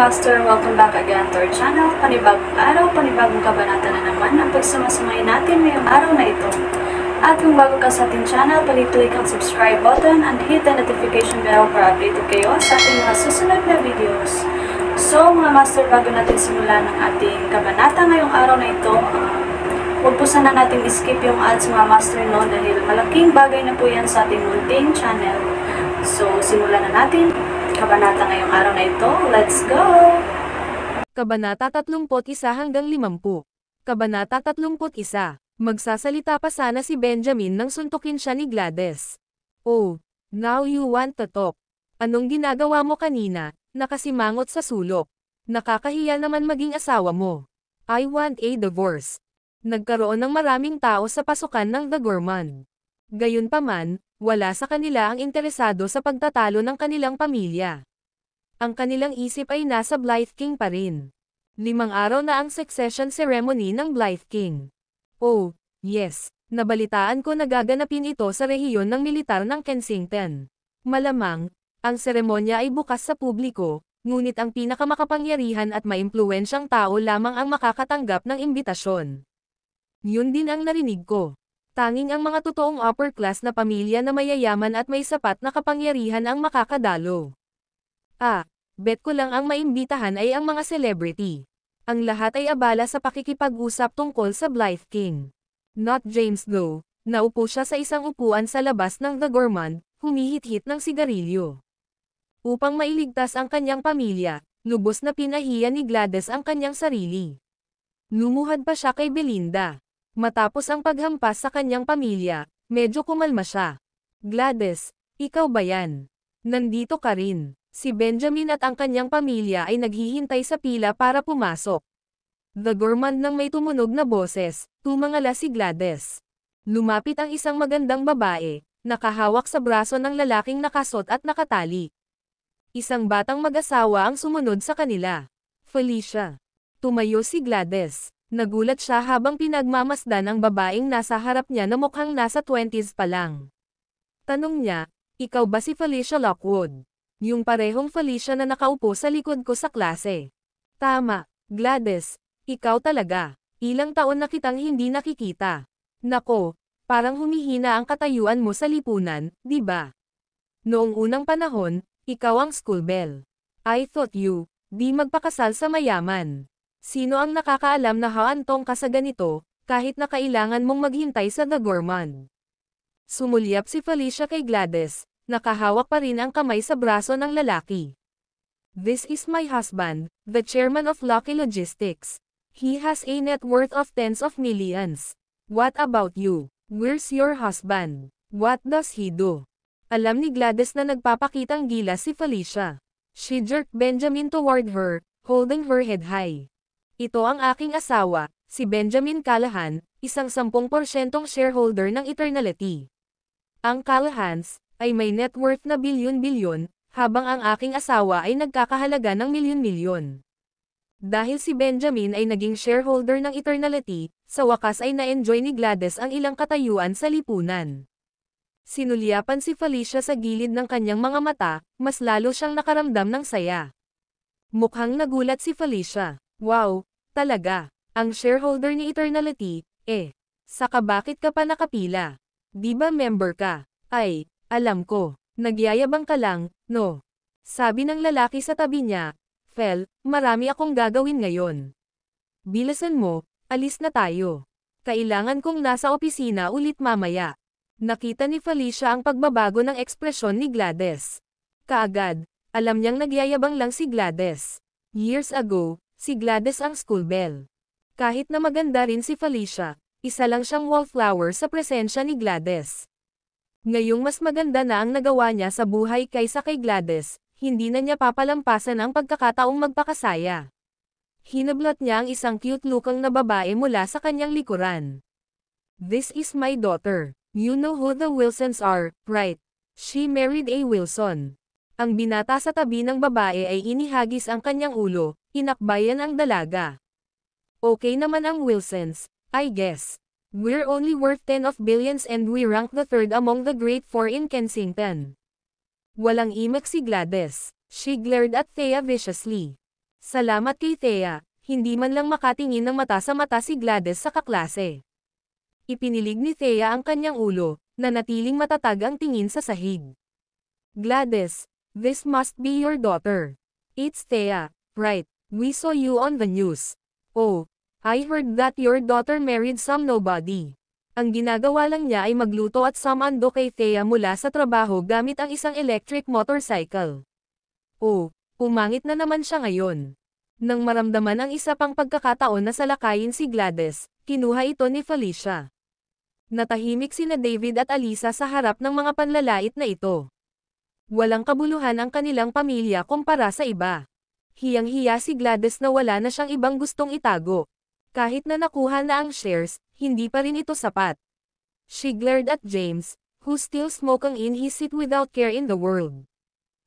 Master, welcome back again to our channel. Panibagong araw, panibagong kabanata na naman ang pagsumasamayin natin ngayong araw na ito. At kung bago ka sa ating channel, pag-click ang subscribe button and hit the notification bell para updated kayo sa ating mga susunod na videos. So mga Master, bago natin simulan ang ating kabanata ngayong araw na ito, huwag po sana natin skip yung ads mga Master, no, dahil malaking bagay na po yan sa ating munting channel. So simulan na natin kabanata ngayong araw na ito. Let's go! Kabanata 31 hanggang 50. Kabanata 31. Magsasalita pa sana si Benjamin nang suntukin siya ni Gladys. Oh, now you want to talk. Anong ginagawa mo kanina? Nakasimangot sa sulok. Nakakahiya naman maging asawa mo. I want a divorce. Nagkaroon ng maraming tao sa pasukan ng The Gourmand. Gayunpaman, wala sa kanila ang interesado sa pagtatalo ng kanilang pamilya. Ang kanilang isip ay nasa Blythe King pa rin. 5 araw na ang succession ceremony ng Blythe King. Oh, yes, nabalitaan ko na gaganapin ito sa rehiyon ng militar ng Kensington. Malamang, ang seremonya ay bukas sa publiko, ngunit ang pinakamakapangyarihan at maimpluwensyang tao lamang ang makakatanggap ng imbitasyon. Yun din ang narinig ko. Tanging ang mga totoong upper class na pamilya na mayayaman at may sapat na kapangyarihan ang makakadalo. Bet ko lang ang maimbitahan ay ang mga celebrity. Ang lahat ay abala sa pakikipag-usap tungkol sa Blythe King. Not James though. Naupo siya sa isang upuan sa labas ng The Gourmand, humihit-hit ng sigarilyo. Upang mailigtas ang kanyang pamilya, lubos na pinahiya ni Gladys ang kanyang sarili. Lumuhad pa siya kay Belinda. Matapos ang paghampas sa kanyang pamilya, medyo kumalma siya. Gladys, ikaw ba yan? Nandito ka rin. Si Benjamin at ang kanyang pamilya ay naghihintay sa pila para pumasok. The Gourmand nang may tumunog na boses, tumangala si Gladys. Lumapit ang isang magandang babae, nakahawak sa braso ng lalaking nakasot at nakatali. Isang batang mag-asawa ang sumunod sa kanila. Felicia. Tumayo si Gladys. Nagulat siya habang pinagmamasdan ang babaeng nasa harap niya na mukhang nasa 20s pa lang. Tanong niya, ikaw ba si Felicia Lockwood? Yung parehong Felicia na nakaupo sa likod ko sa klase. Tama, Gladys, ikaw talaga. Ilang taon na kitang hindi nakikita. Nako, parang humihina ang katayuan mo sa lipunan, di ba? Noong unang panahon, ikaw ang schoolbell. I thought you, di magpakasal sa mayaman. Sino ang nakakaalam na haantong ka sa ganito, kahit na kailangan mong maghintay sa The Gourmand? Sumulyap si Felicia kay Gladys, nakahawak pa rin ang kamay sa braso ng lalaki. This is my husband, the chairman of Lucky Logistics. He has a net worth of tens of millions. What about you? Where's your husband? What does he do? Alam ni Gladys na nagpapakitang gilas si Felicia. She jerked Benjamin toward her, holding her head high. Ito ang aking asawa, si Benjamin Callahan, isang 10% shareholder ng Eternality. Ang Callahans ay may net worth na bilyon-bilyon, habang ang aking asawa ay nagkakahalaga ng milyon-milyon. Dahil si Benjamin ay naging shareholder ng Eternality, sa wakas ay na-enjoy ni Gladys ang ilang katayuan sa lipunan. Sinulyapan si Felicia sa gilid ng kanyang mga mata, mas lalo siyang nakaramdam ng saya. Mukhang nagulat si Felicia. Wow, talaga, ang shareholder ni Eternality, saka bakit ka pa nakapila? Di ba member ka? Ay, alam ko, nagyayabang ka lang, no? Sabi ng lalaki sa tabi niya, Fel, marami akong gagawin ngayon. Bilisan mo, alis na tayo. Kailangan kong nasa opisina ulit mamaya. Nakita ni Felicia ang pagbabago ng ekspresyon ni Gladys. Kaagad, alam niyang nagyayabang lang si Gladys. Years ago, si Gladys ang schoolbell. Kahit na maganda rin si Felicia, isa lang siyang wallflower sa presensya ni Gladys. Ngayong mas maganda na ang nagawa niya sa buhay kaysa kay Gladys, hindi na niya papalampasan ang pagkakataong magpakasaya. Hinablot niya ang isang cute-looking na babae mula sa kanyang likuran. This is my daughter. You know who the Wilsons are, right? She married a Wilson. Ang binata sa tabi ng babae ay inihagis ang kanyang ulo, inakbayan ang dalaga. Okay naman ang Wilsons, I guess. We're only worth 10 of billions and we rank the third among the great four in Kensington. Walang imak si Gladys. She glared at Thea viciously. Salamat kay Thea, hindi man lang makatingin ng mata sa mata si Gladys sa kaklase. Ipinilig ni Thea ang kanyang ulo, na natiling matatag ang tingin sa sahig. Gladys, this must be your daughter. It's Thea, right? We saw you on the news. Oh, I heard that your daughter married some nobody. Ang ginagawa lang niya ay magluto at sumando kay Thea mula sa trabaho gamit ang isang electric motorcycle. Oh, pumangit na naman siya ngayon. Nang maramdaman ang isa pang pagkakataon na salakayin si Gladys, kinuha ito ni Felicia. Natahimik sina David at Alisa sa harap ng mga panlalait na ito. Walang kabuluhan ang kanilang pamilya kumpara sa iba. Hiyang-hiya si Gladys na wala na siyang ibang gustong itago. Kahit na nakuha na ang shares, hindi pa rin ito sapat. She glared at James, who still smoking in his seat without care in the world.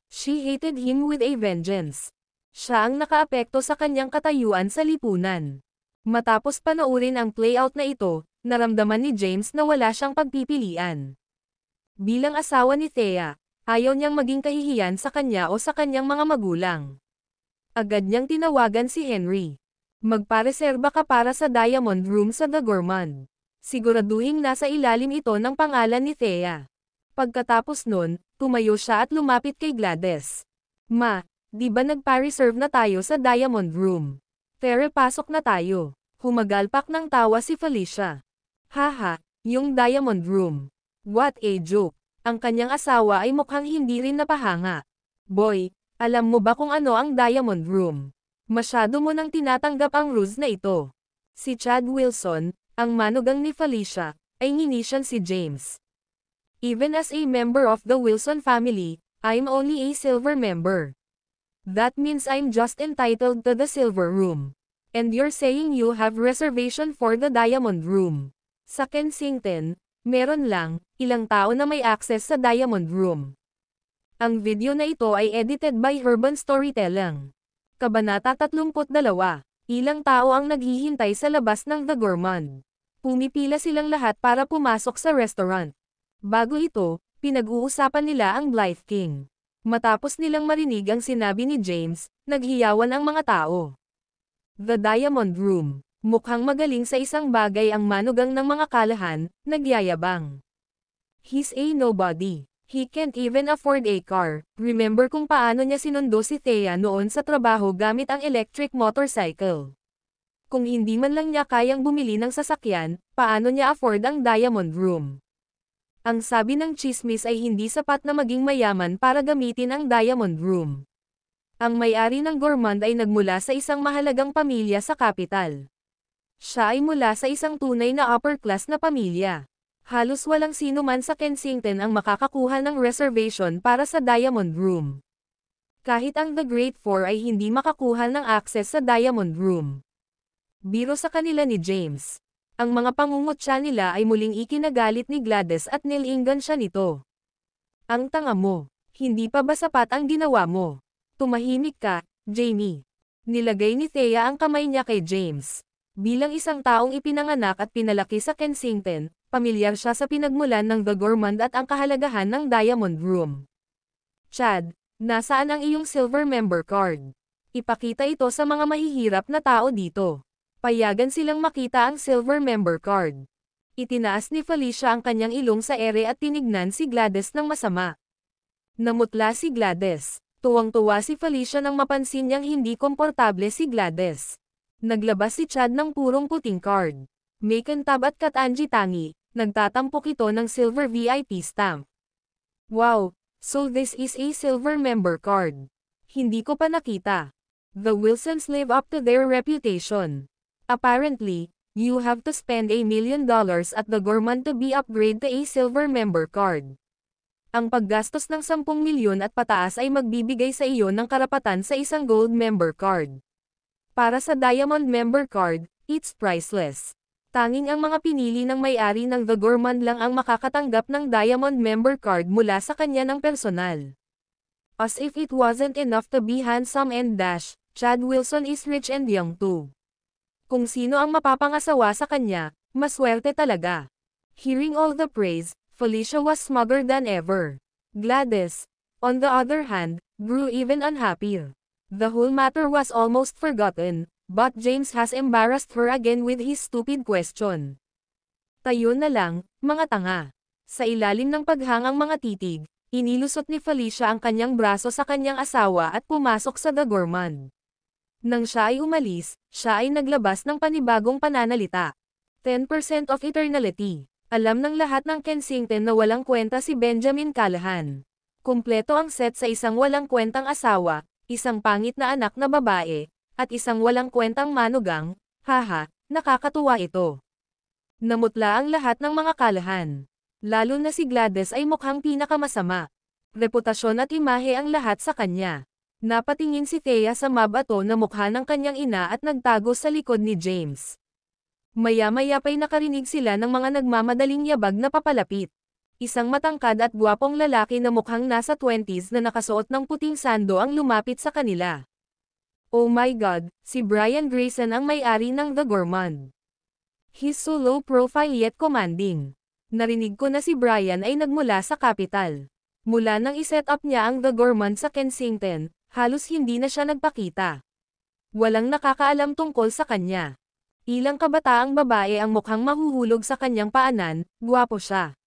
She hated him with a vengeance. Siya ang nakaapekto sa kanyang katayuan sa lipunan. Matapos panoorin ang playout na ito, naramdaman ni James na wala siyang pagpipilian. Bilang asawa ni Thea, ayaw niyang maging kahihiyan sa kanya o sa kanyang mga magulang. Agad niyang tinawagan si Henry. Magpareserba ka para sa Diamond Room sa The Gourmand. Siguraduhing nasa ilalim ito ng pangalan ni Thea. Pagkatapos nun, tumayo siya at lumapit kay Gladys. Ma, di ba nagpa-reserve na tayo sa Diamond Room? Tere, pasok na tayo. Humagalpak ng tawa si Felicia. Haha, yung Diamond Room. What a joke. Ang kanyang asawa ay mukhang hindi rin napahanga. Boy, alam mo ba kung ano ang Diamond Room? Masyado mo nang tinatanggap ang ruse na ito. Si Chad Wilson, ang manugang ni Felicia, ay nginisyan si James. Even as a member of the Wilson family, I'm only a silver member. That means I'm just entitled to the silver room. And you're saying you have reservation for the Diamond Room. Sa Kensington, meron lang, ilang tao na may access sa Diamond Room. Ang video na ito ay edited by Urban Storytelling. Kabanata 32. Ilang tao ang naghihintay sa labas ng The Gourmand. Pumipila silang lahat para pumasok sa restaurant. Bago ito, pinag-uusapan nila ang Blythe King. Matapos nilang marinig ang sinabi ni James, naghiyawan ang mga tao. The Diamond Room. Mukhang magaling sa isang bagay ang manugang ng mga kalahan, nagyayabang. He's a nobody. He can't even afford a car. Remember kung paano niya sinundo si Thea noon sa trabaho gamit ang electric motorcycle. Kung hindi man lang niya kayang bumili ng sasakyan, paano niya afford ang Diamond Room? Ang sabi ng chismis ay hindi sapat na maging mayaman para gamitin ang Diamond Room. Ang may-ari ng Gourmand ay nagmula sa isang mahalagang pamilya sa kapital. Siya ay mula sa isang tunay na upper-class na pamilya. Halos walang sino man sa Kensington ang makakakuha ng reservation para sa Diamond Room. Kahit ang The Great Four ay hindi makakuha ng access sa Diamond Room. Biro sa kanila ni James. Ang mga pangungutya nila ay muling ikinagalit ni Gladys at nilingan siya nito. Ang tanga mo. Hindi pa ba sapat ang ginawa mo? Tumahimik ka, Jamie. Nilagay ni Thea ang kamay niya kay James. Bilang isang taong ipinanganak at pinalaki sa Kensington, pamilyar siya sa pinagmulan ng The Gourmand at ang kahalagahan ng Diamond Room. Chad, nasaan ang iyong silver member card? Ipakita ito sa mga mahihirap na tao dito. Payagan silang makita ang silver member card. Itinaas ni Felicia ang kanyang ilong sa ere at tinignan si Gladys ng masama. Namutla si Gladys. Tuwang-tuwa si Felicia nang mapansin niyang hindi komportable si Gladys. Naglabas si Chad ng purong puting card. May kantab at katanji tangi, nagtatampok ito ng silver VIP stamp. Wow, so this is a silver member card. Hindi ko pa nakita. The Wilsons live up to their reputation. Apparently, you have to spend $1 million at the Gourmand to be upgraded to a silver member card. Ang paggastos ng 10 milyon at pataas ay magbibigay sa iyo ng karapatan sa isang gold member card. Para sa Diamond member card, it's priceless. Tanging ang mga pinili ng may-ari ng The Gourmand lang ang makakatanggap ng Diamond member card mula sa kanya ng personal. As if it wasn't enough to be handsome and dash, Chad Wilson is rich and young too. Kung sino ang mapapangasawa sa kanya, maswerte talaga. Hearing all the praise, Felicia was smugger than ever. Gladys, on the other hand, grew even unhappier. The whole matter was almost forgotten, but James has embarrassed her again with his stupid question. Tayo na lang, mga tanga. Sa ilalim ng paghangang mga titig, inilusot ni Felicia ang kanyang braso sa kanyang asawa at pumasok sa The Gourmand. Nang siya ay umalis, siya ay naglabas ng panibagong pananalita. 10% of eternality. Alam ng lahat ng Kensington na walang kwenta si Benjamin Callahan. Kumpleto ang set sa isang walang kwentang asawa, isang pangit na anak na babae, at isang walang kwentang manugang. Haha, nakakatuwa ito. Namutla ang lahat ng mga Callahan. Lalo na si Gladys ay mukhang pinakamasama. Reputasyon at imahe ang lahat sa kanya. Napatingin si Thea sa mabato na mukha ng kanyang ina at nagtago sa likod ni James. Maya-maya pa'y nakarinig sila ng mga nagmamadaling yabag na papalapit. Isang matangkad at gwapong lalaki na mukhang nasa 20s na nakasuot ng puting sando ang lumapit sa kanila. Oh my God, si Brian Grayson ang may-ari ng The Gourmand. He's so low profile yet commanding. Narinig ko na si Brian ay nagmula sa capital. Mula nang iset up niya ang The Gourmand sa Kensington, halos hindi na siya nagpakita. Walang nakakaalam tungkol sa kanya. Ilang kabataang babae ang mukhang mahuhulog sa kanyang paanan, gwapo siya.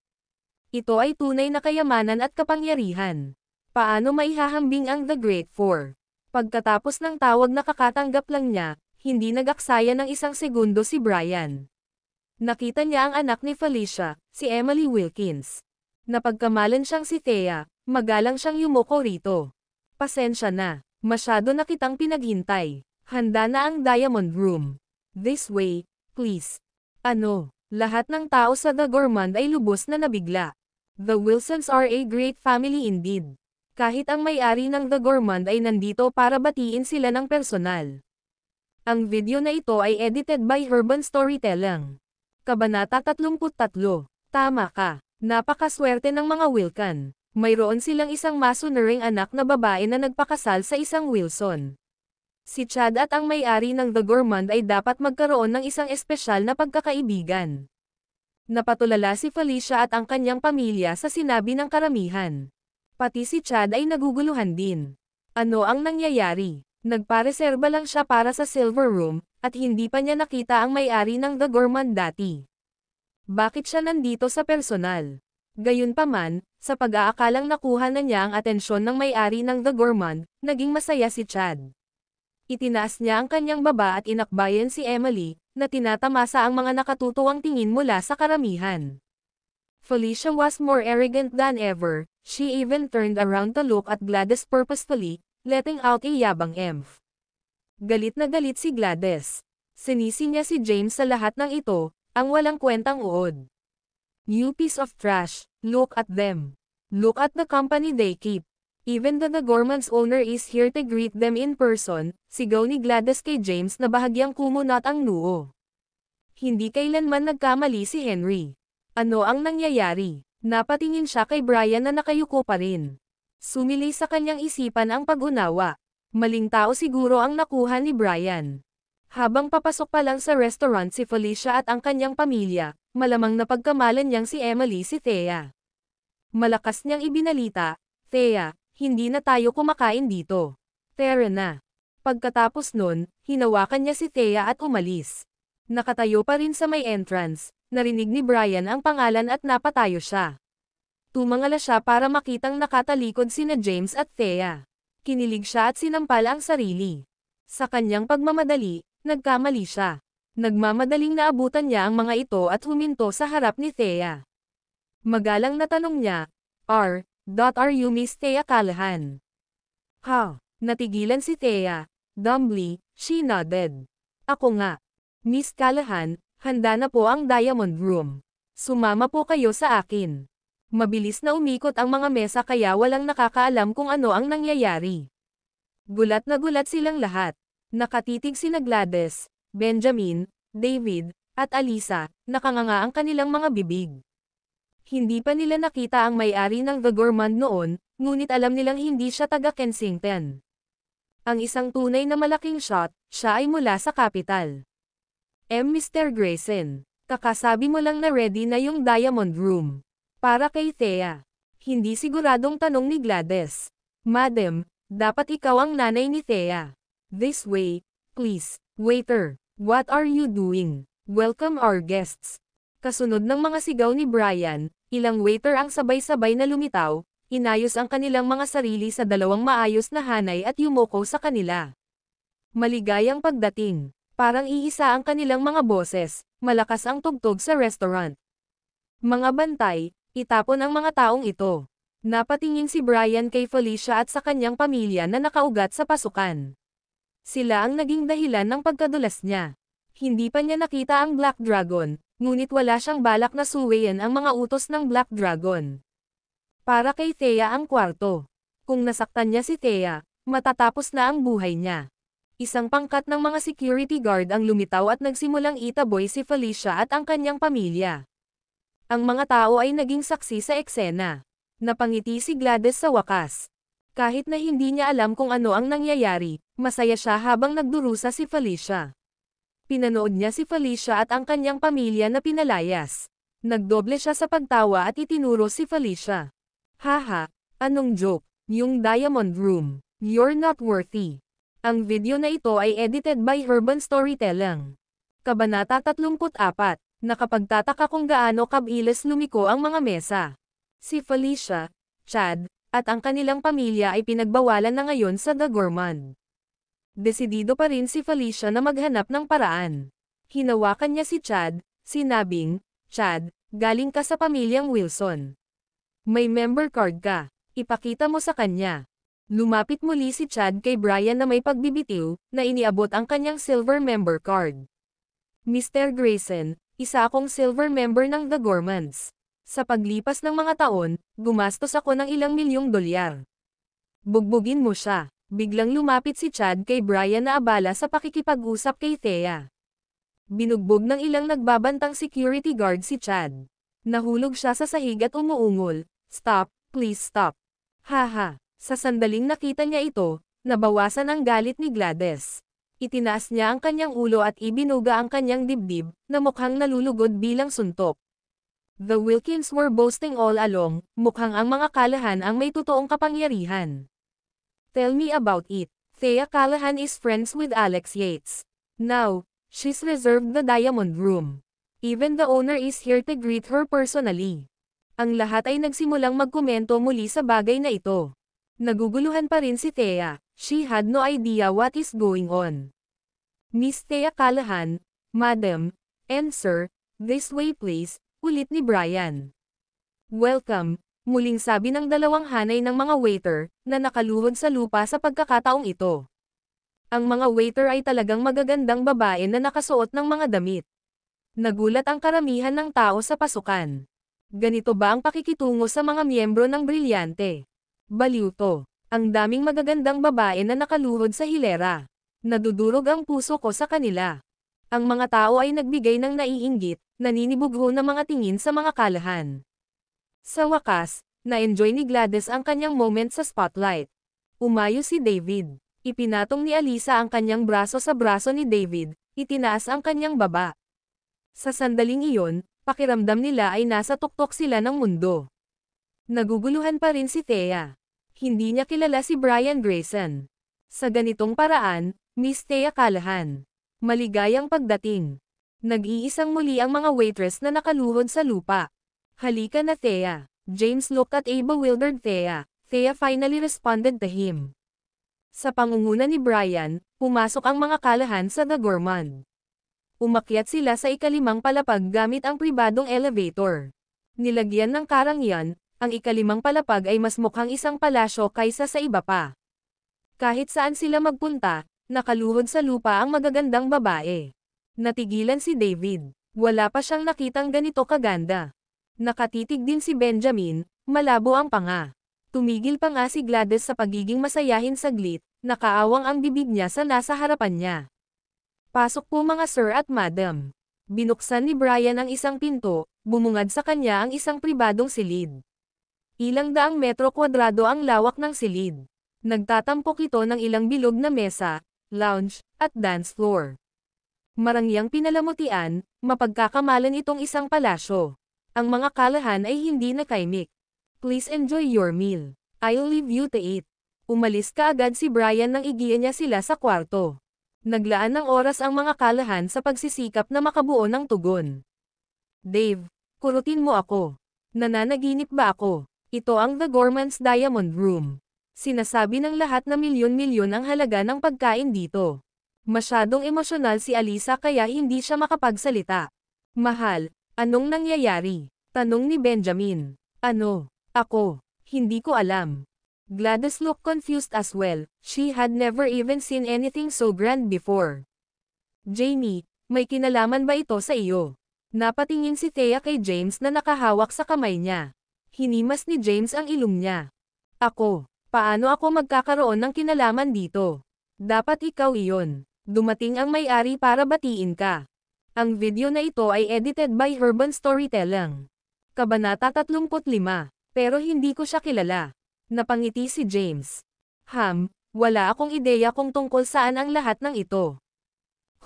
Ito ay tunay na kayamanan at kapangyarihan. Paano maihahambing ang The Great Four? Pagkatapos ng tawag na kakatanggap lang niya, hindi nag-aksaya ng isang segundo si Brian. Nakita niya ang anak ni Felicia, si Emily Wilkins. Napagkamalan siyang si Thea, magalang siyang yumuko rito. Pasensya na, masyado na kitang pinaghintay. Handa na ang Diamond Room. This way, please. Ano, lahat ng tao sa The Gourmand ay lubos na nabigla. The Wilsons are a great family indeed. Kahit ang may-ari ng The Gourmand ay nandito para batiin sila ng personal. Ang video na ito ay edited by Urban Storytelling. Kabanata 33. Tama ka. Napakaswerte ng mga Wilcan. Mayroon silang isang masunuring anak na babae na nagpakasal sa isang Wilson. Si Chad at ang may-ari ng The Gourmand ay dapat magkaroon ng isang espesyal na pagkakaibigan. Napatulala si Felicia at ang kanyang pamilya sa sinabi ng karamihan. Pati si Chad ay naguguluhan din. Ano ang nangyayari? Nagpareserba lang siya para sa Silver Room, at hindi pa niya nakita ang may-ari ng The Gourmand dati. Bakit siya nandito sa personal? Gayunpaman, sa pag-aakalang nakuha na niya ang atensyon ng may-ari ng The Gourmand, naging masaya si Chad. Itinaas niya ang kanyang baba at inakbayan si Emily, na tinatamasa ang mga nakatutuwang tingin mula sa karamihan. Felicia was more arrogant than ever, she even turned around to look at Gladys purposefully, letting out a yabang emph. Galit na galit si Gladys. Sinisi niya si James sa lahat ng ito, ang walang kwentang uod. You piece of trash, look at them. Look at the company they keep. Even the Gourmand's owner is here to greet them in person, sigaw ni Gladys kay James na bahagyang kumunat ang noo. Hindi kailanman nagkamali si Henry. Ano ang nangyayari? Napatingin siya kay Brian na nakayuko pa rin. Sumili sa kanyang isipan ang pag-unawa. Maling tao siguro ang nakuha ni Brian. Habang papasok pa lang sa restaurant si Felicia at ang kanyang pamilya, malamang napagkamalan niyang si Emily si Thea. Malakas niyang ibinalita, Thea, hindi na tayo kumakain dito. Tara na. Pagkatapos nun, hinawakan niya si Thea at umalis. Nakatayo pa rin sa may entrance, narinig ni Brian ang pangalan at napatayo siya. Tumangala siya para makitang nakatalikod sina James at Thea. Kinilig siya at sinampal ang sarili. Sa kanyang pagmamadali, nagkamali siya. Nagmamadaling naabutan niya ang mga ito at huminto sa harap ni Thea. Magalang na tanong niya, Are you Miss Thea Callahan? Ha? Natigilan si Thea. Dumbly, she nodded. Ako nga. Miss Callahan, handa na po ang Diamond Room. Sumama po kayo sa akin. Mabilis na umikot ang mga mesa kaya walang nakakaalam kung ano ang nangyayari. Gulat na gulat silang lahat. Nakatitig sina Gladys, Benjamin, David, at Alisa, nakanganga ang kanilang mga bibig. Hindi pa nila nakita ang may-ari ng The Gourmand noon, ngunit alam nilang hindi siya taga Kensington. Ang isang tunay na malaking shot, siya ay mula sa capital. Mr. Grayson, kakasabi mo lang na ready na yung Diamond Room. Para kay Thea. Hindi siguradong tanong ni Gladys. Madam, Dapat ikaw ang nanay ni Thea. This way, please. Waiter, what are you doing? Welcome our guests. Kasunod ng mga sigaw ni Brian, ilang waiter ang sabay-sabay na lumitaw, inayos ang kanilang mga sarili sa dalawang maayos na hanay at yumuko sa kanila. Maligayang pagdating. Parang iisa ang kanilang mga boses, malakas ang tugtog sa restaurant. Mga bantay, itapon ang mga taong ito. Napatingin si Brian kay Felicia at sa kanyang pamilya na nakaugat sa pasukan. Sila ang naging dahilan ng pagkadulas niya. Hindi pa niya nakita ang Black Dragon, ngunit wala siyang balak na suwayin ang mga utos ng Black Dragon. Para kay Thea ang kwarto. Kung nasaktan niya si Thea, matatapos na ang buhay niya. Isang pangkat ng mga security guard ang lumitaw at nagsimulang itaboy si Felicia at ang kanyang pamilya. Ang mga tao ay naging saksi sa eksena. Napangiti si Gladys sa wakas. Kahit na hindi niya alam kung ano ang nangyayari, masaya siya habang nagdurusa si Felicia. Pinanood niya si Felicia at ang kanyang pamilya na pinalayas. Nagdoble siya sa pagtawa at itinuro si Felicia. Haha, anong joke? Yung Diamond Room. You're not worthy. Ang video na ito ay edited by Urban Storytelling. Kabanata 34. Nakapagtataka kung gaano kabilis lumiko ang mga mesa. Si Felicia, Chad, at ang kanilang pamilya ay pinagbawalan na ngayon sa The Gourmand. Desidido pa rin si Felicia na maghanap ng paraan. Hinawakan niya si Chad, sinabing, Chad, galing ka sa pamilyang Wilson. May member card ka, ipakita mo sa kanya. Lumapit muli si Chad kay Brian na may pagbibitiw, na iniabot ang kanyang silver member card. Mr. Grayson, isa akong silver member ng The Gourmands. Sa paglipas ng mga taon, gumastos ako ng ilang milyong dolyar. Bugbugin mo siya. Biglang lumapit si Chad kay Brian na abala sa pakikipag-usap kay Thea. Binugbog ng ilang nagbabantang security guard si Chad. Nahulog siya sa sahig at umuungol. Stop, please stop. Haha, sa sandaling nakita niya ito, nabawasan ang galit ni Gladys. Itinaas niya ang kanyang ulo at ibinuga ang kanyang dibdib, na mukhang nalulugod bilang suntok. The Wilkins were boasting all along, mukhang ang mga Callahan ang may totoong kapangyarihan. Tell me about it. Thea Callahan is friends with Alex Yates. Now, she's reserved the Diamond Room. Even the owner is here to greet her personally. Ang lahat ay nagsimulang magkomento muli sa bagay na ito. Naguguluhan pa rin si Thea. She had no idea what is going on. Miss Thea Callahan, Madam, and Sir, this way please. Ulit ni Brian. Welcome, muling sabi ng dalawang hanay ng mga waiter, na nakaluhod sa lupa sa pagkakataong ito. Ang mga waiter ay talagang magagandang babae na nakasuot ng mga damit. Nagulat ang karamihan ng tao sa pasukan. Ganito ba ang pakikitungo sa mga miyembro ng Brilyante? Baliw to. Ang daming magagandang babae na nakaluhod sa hilera. Nadudurog ang puso ko sa kanila. Ang mga tao ay nagbigay ng naiinggit, naninibugho na mga tingin sa mga Callahan. Sa wakas, na-enjoy ni Gladys ang kanyang moment sa spotlight. Umayo si David. Ipinatong ni Alisa ang kanyang braso sa braso ni David, itinaas ang kanyang baba. Sa sandaling iyon, pakiramdam nila ay nasa tuktok sila ng mundo. Naguguluhan pa rin si Thea. Hindi niya kilala si Brian Grayson. Sa ganitong paraan, Miss Thea Callahan. Maligayang pagdating. Nag-iisang muli ang mga waitress na nakaluhod sa lupa. Halika na Thea. James looked at a bewildered Thea. Thea finally responded to him. Sa pangunguna ni Brian, pumasok ang mga Callahan sa The Gourmand. Umakyat sila sa ikalimang palapag gamit ang pribadong elevator. Nilagyan ng karangyaan, ang ikalimang palapag ay mas mukhang isang palasyo kaysa sa iba pa. Kahit saan sila magpunta, nakaluhod sa lupa ang magagandang babae. Natigilan si David. Wala pa siyang nakitang ganito kaganda. Nakatitig din si Benjamin, malabo ang panga. Tumigil pa nga si Gladys sa pagiging masayahin saglit, nakaawang ang bibig niya sa nasa harapan niya. Pasok po mga sir at madam. Binuksan ni Brian ang isang pinto, bumungad sa kanya ang isang pribadong silid. Ilang daang metro kwadrado ang lawak ng silid. Nagtatampok ito ng ilang bilog na mesa, lounge, at dance floor. Marangyang pinalamutian, mapagkakamalan itong isang palasyo. Ang mga Callahan ay hindi nakaimik. Please enjoy your meal. I'll leave you to eat. Umalis kaagad si Brian nang igiya niya sila sa kwarto. Naglaan ng oras ang mga kalahan sa pagsisikap na makabuo ng tugon. Dave, kurutin mo ako. Nananaginip ba ako? Ito ang The Gorman's Diamond Room. Sinasabi ng lahat na milyon-milyon ang halaga ng pagkain dito. Masyadong emosyonal si Alisa kaya hindi siya makapagsalita. Mahal, anong nangyayari? Tanong ni Benjamin. Ano? Ako. Hindi ko alam. Gladys looked confused as well. She had never even seen anything so grand before. Jamie, may kinalaman ba ito sa iyo? Napatingin si Thea kay James na nakahawak sa kamay niya. Hinimas ni James ang ilong niya. Ako, paano ako magkakaroon ng kinalaman dito? Dapat ikaw iyon. Dumating ang may-ari para batiin ka. Ang video na ito ay edited by Urban Storytelling. Kabanata 35. Pero hindi ko siya kilala. Napangiti si James. Wala akong ideya kung tungkol saan ang lahat ng ito.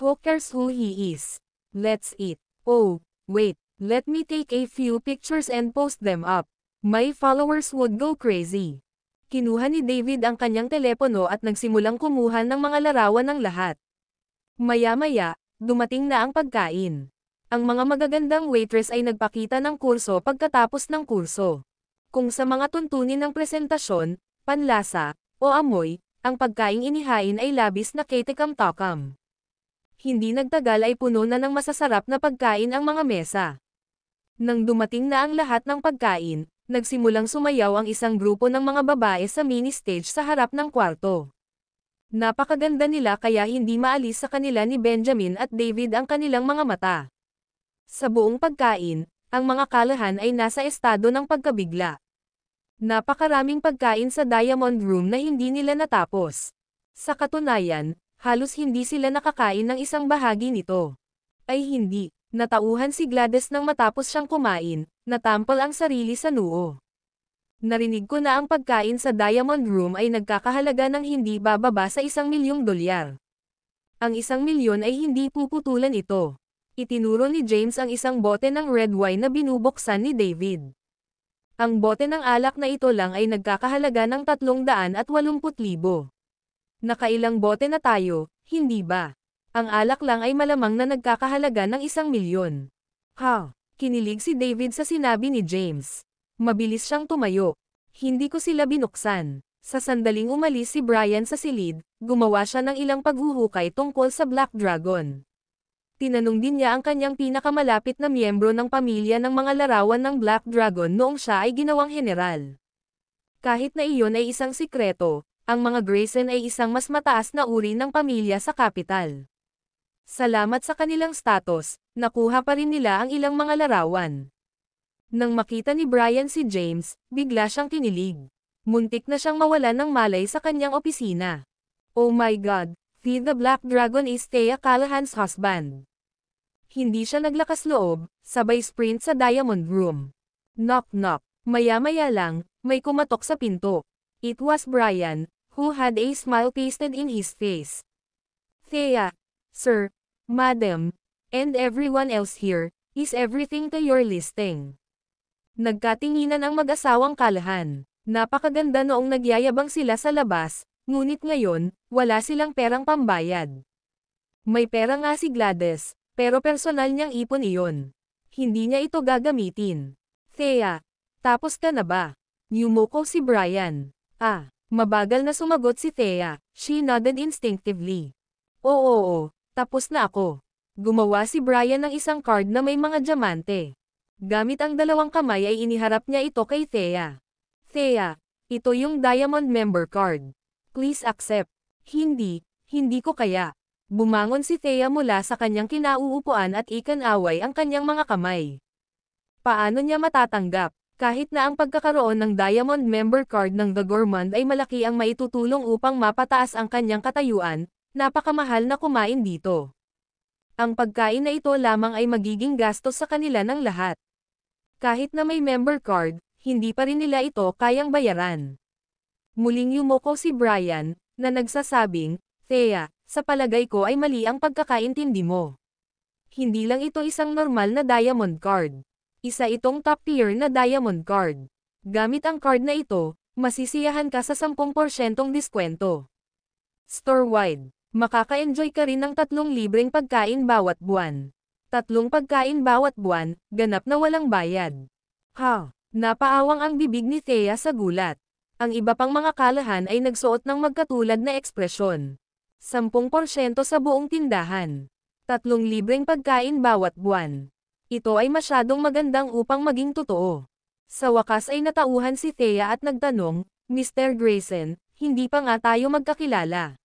Who cares who he is? Let's eat. Oh, wait, let me take a few pictures and post them up. My followers would go crazy. Kinuha ni David ang kanyang telepono at nagsimulang kumuha ng mga larawan ng lahat. Maya-maya, dumating na ang pagkain. Ang mga magagandang waitress ay nagpakita ng kurso pagkatapos ng kurso. Kung sa mga tuntunin ng presentasyon, panlasa, o amoy, ang pagkaing inihain ay labis na ketekam-takam. Hindi nagtagal ay puno na ng masasarap na pagkain ang mga mesa. Nang dumating na ang lahat ng pagkain, nagsimulang sumayaw ang isang grupo ng mga babae sa mini stage sa harap ng kwarto. Napakaganda nila kaya hindi maalis sa kanila ni Benjamin at David ang kanilang mga mata. Sa buong pagkain, ang mga kalahan ay nasa estado ng pagkabigla. Napakaraming pagkain sa Diamond Room na hindi nila natapos. Sa katunayan, halos hindi sila nakakain ng isang bahagi nito. Ay hindi, natauhan si Gladys nang matapos siyang kumain, natampal ang sarili sa noo. Narinig ko na ang pagkain sa Diamond Room ay nagkakahalaga ng hindi bababa sa $1,000,000. Ang $1,000,000 ay hindi puputulan ito. Itinuro ni James ang isang bote ng red wine na binubuksan ni David. Ang bote ng alak na ito lang ay nagkakahalaga ng $380,000. Nakailang bote na tayo, hindi ba? Ang alak lang ay malamang na nagkakahalaga ng $1,000,000. Kinilig si David sa sinabi ni James. Mabilis siyang tumayo. Hindi ko sila binuksan. Sa sandaling umalis si Brian sa silid, gumawa siya ng ilang paghuhukay tungkol sa Black Dragon. Tinanong din niya ang kanyang pinakamalapit na miyembro ng pamilya ng mga larawan ng Black Dragon noong siya ay ginawang general. Kahit na iyon ay isang sikreto, ang mga Grayson ay isang mas mataas na uri ng pamilya sa kapital. Salamat sa kanilang status, nakuha pa rin nila ang ilang mga larawan. Nang makita ni Brian si James, bigla siyang kinilig. Muntik na siyang mawalan ng malay sa kanyang opisina. Oh my God, the Black Dragon is Thea Callahan's husband. Hindi siya naglakas loob, sabay sprint sa Diamond Room. Knock knock, maya-maya lang, may kumatok sa pinto. It was Brian, who had a smile pasted in his face. Thea, sir, madam, and everyone else here, is everything to your listing? Nagkatinginan ang mag-asawang Callahan. Napakaganda noong nagyayabang sila sa labas, ngunit ngayon, wala silang perang pambayad. May pera nga si Gladys, pero personal niyang ipon iyon. Hindi niya ito gagamitin. Thea, tapos ka na ba? Yumuko si Brian. Mabagal na sumagot si Thea. She nodded instinctively. Oo, tapos na ako. Gumawa si Brian ng isang card na may mga diamante. Gamit ang dalawang kamay ay iniharap niya ito kay Thea. Thea, ito yung Diamond Member Card. Please accept. Hindi ko kaya. Bumangon si Thea mula sa kanyang kinauupuan at ikanaway ang kanyang mga kamay. Paano niya matatanggap? Kahit na ang pagkakaroon ng Diamond Member Card ng The Gourmand ay malaki ang maitutulong upang mapataas ang kanyang katayuan, napakamahal na kumain dito. Ang pagkain na ito lamang ay magiging gastos sa kanila ng lahat. Kahit na may member card, hindi pa rin nila ito kayang bayaran. Muling yumoko si Brian, na nagsasabing, Thea, sa palagay ko ay mali ang pagkakaintindi mo. Hindi lang ito isang normal na diamond card. Isa itong top tier na diamond card. Gamit ang card na ito, Masisiyahan ka sa 10% diskwento. Store-wide, makaka-enjoy ka rin ng 3 libreng pagkain bawat buwan. 3 pagkain bawat buwan, ganap na walang bayad. Ha! Napaawang ang bibig ni Thea sa gulat. Ang iba pang mga kalahan ay nagsuot ng magkatulad na ekspresyon. 10% sa buong tindahan. 3 libreng pagkain bawat buwan. Ito ay masyadong magandang upang maging totoo. Sa wakas ay natauhan si Thea at nagtanong, Mr. Grayson, hindi pa nga tayo magkakilala.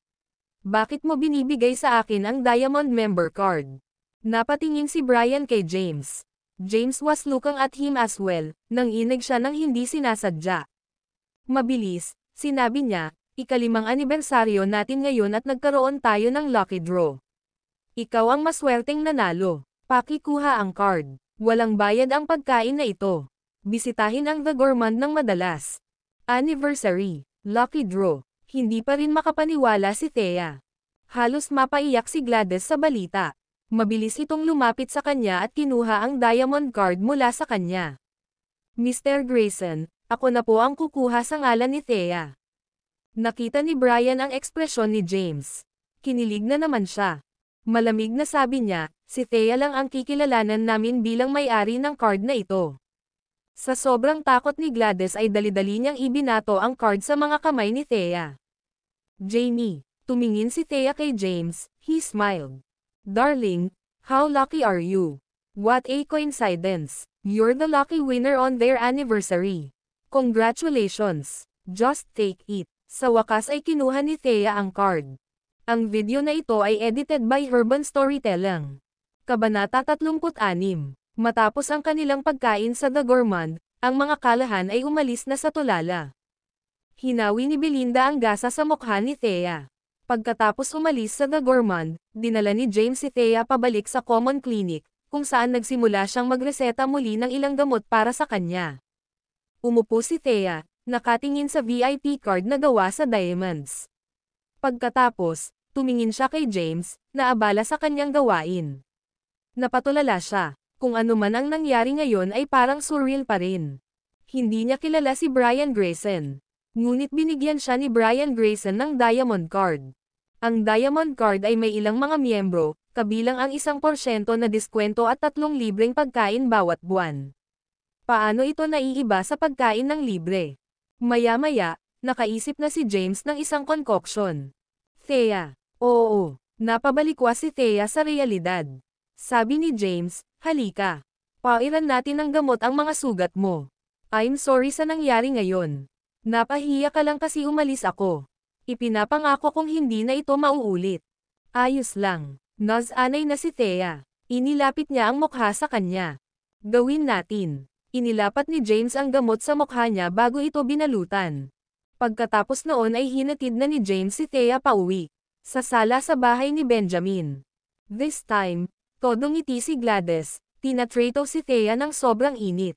Bakit mo binibigay sa akin ang Diamond Member Card? Napatingin si Brian kay James. James was looking at him as well, nang inig siya ng hindi sinasadya. Mabilis, sinabi niya, ika-5 anibersaryo natin ngayon at nagkaroon tayo ng lucky draw. Ikaw ang maswerteng nanalo. Pakikuha ang card. Walang bayad ang pagkain na ito. Bisitahin ang The Gourmand ng madalas. Anniversary, lucky draw. Hindi pa rin makapaniwala si Thea. Halos mapaiyak si Gladys sa balita. Mabilis itong lumapit sa kanya at kinuha ang diamond card mula sa kanya. Mr. Grayson, ako na po ang kukuha sa ngalan ni Thea. Nakita ni Brian ang ekspresyon ni James. Kinilig na naman siya. Malamig na sabi niya, si Thea lang ang kikilalanan namin bilang may-ari ng card na ito. Sa sobrang takot ni Gladys ay dali-dali niyang ibinato ang card sa mga kamay ni Thea. Jamie, tumingin si Thea kay James, he smiled. Darling, how lucky are you? What a coincidence. You're the lucky winner on their anniversary. Congratulations. Just take it. Sa wakas ay kinuha ni Thea ang card. Ang video na ito ay edited by Urban Storytelling. Kabanata 36. Matapos ang kanilang pagkain sa The Gourmand, ang mga kalahan ay umalis na sa tulala. Hinawi ni Belinda ang gasa sa mukha ni Thea. Pagkatapos umalis sa The Gourmand, dinala ni James si Thea pabalik sa Common Clinic, kung saan nagsimula siyang magreseta muli ng ilang gamot para sa kanya. Umupo si Thea, nakatingin sa VIP card na gawa sa diamonds. Pagkatapos, tumingin siya kay James, na abala sa kanyang gawain. Napatulala siya. Kung ano man ang nangyari ngayon ay parang surreal pa rin. Hindi niya kilala si Brian Grayson. Ngunit binigyan siya ni Brian Grayson ng Diamond Card. Ang Diamond Card ay may ilang mga miyembro, kabilang ang 1% na diskwento at 3 libreng pagkain bawat buwan. Paano ito naiiba sa pagkain ng libre? Maya-maya, nakaisip na si James ng isang concoction. Thea. Oo, napabalikwa si Thea sa realidad. Sabi ni James, halika. Pairan natin ng gamot ang mga sugat mo. I'm sorry sa nangyari ngayon. Napahiya ka lang kasi umalis ako. Ipinapangako kong hindi na ito mauulit. Ayos lang. Naz-anay na si Thea. Inilapit niya ang mukha sa kanya. Gawin natin. Inilapat ni James ang gamot sa mukha niya bago ito binalutan. Pagkatapos noon ay hinatid na ni James si Thea pauwi. Sa sala sa bahay ni Benjamin. This time, todo ngiti si Gladys, tinatrato si Thea ng sobrang init.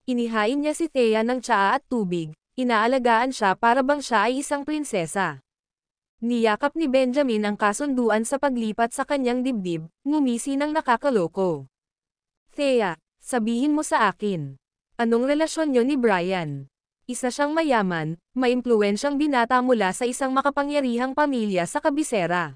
Inihain niya si Thea ng tsaa at tubig, inaalagaan siya para bang siya ay isang prinsesa. Niyakap ni Benjamin ang kasunduan sa paglipat sa kanyang dibdib, ngumisi ng nakakaloko. Thea, sabihin mo sa akin. Anong relasyon niyo ni Brian? Isa siyang mayaman, maimpluwensyang binata mula sa isang makapangyarihang pamilya sa kabisera.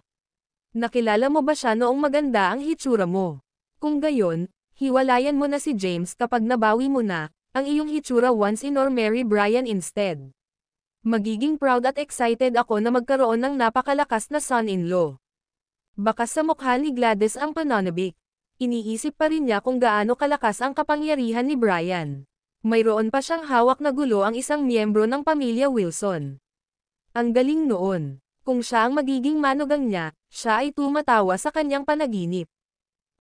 Nakilala mo ba siya noong maganda ang hitsura mo? Kung gayon, hiwalayan mo na si James kapag nabawi mo na, ang iyong hitsura once in or marry Brian instead. Magiging proud at excited ako na magkaroon ng napakalakas na son-in-law. Bakas sa mukha ni Gladys ang pananabik. Iniisip pa rin niya kung gaano kalakas ang kapangyarihan ni Brian. Mayroon pa siyang hawak na gulo ang isang miyembro ng pamilya Wilson. Ang galing noon. Kung siya ang magiging manugang niya, siya ay tumatawa sa kanyang panaginip.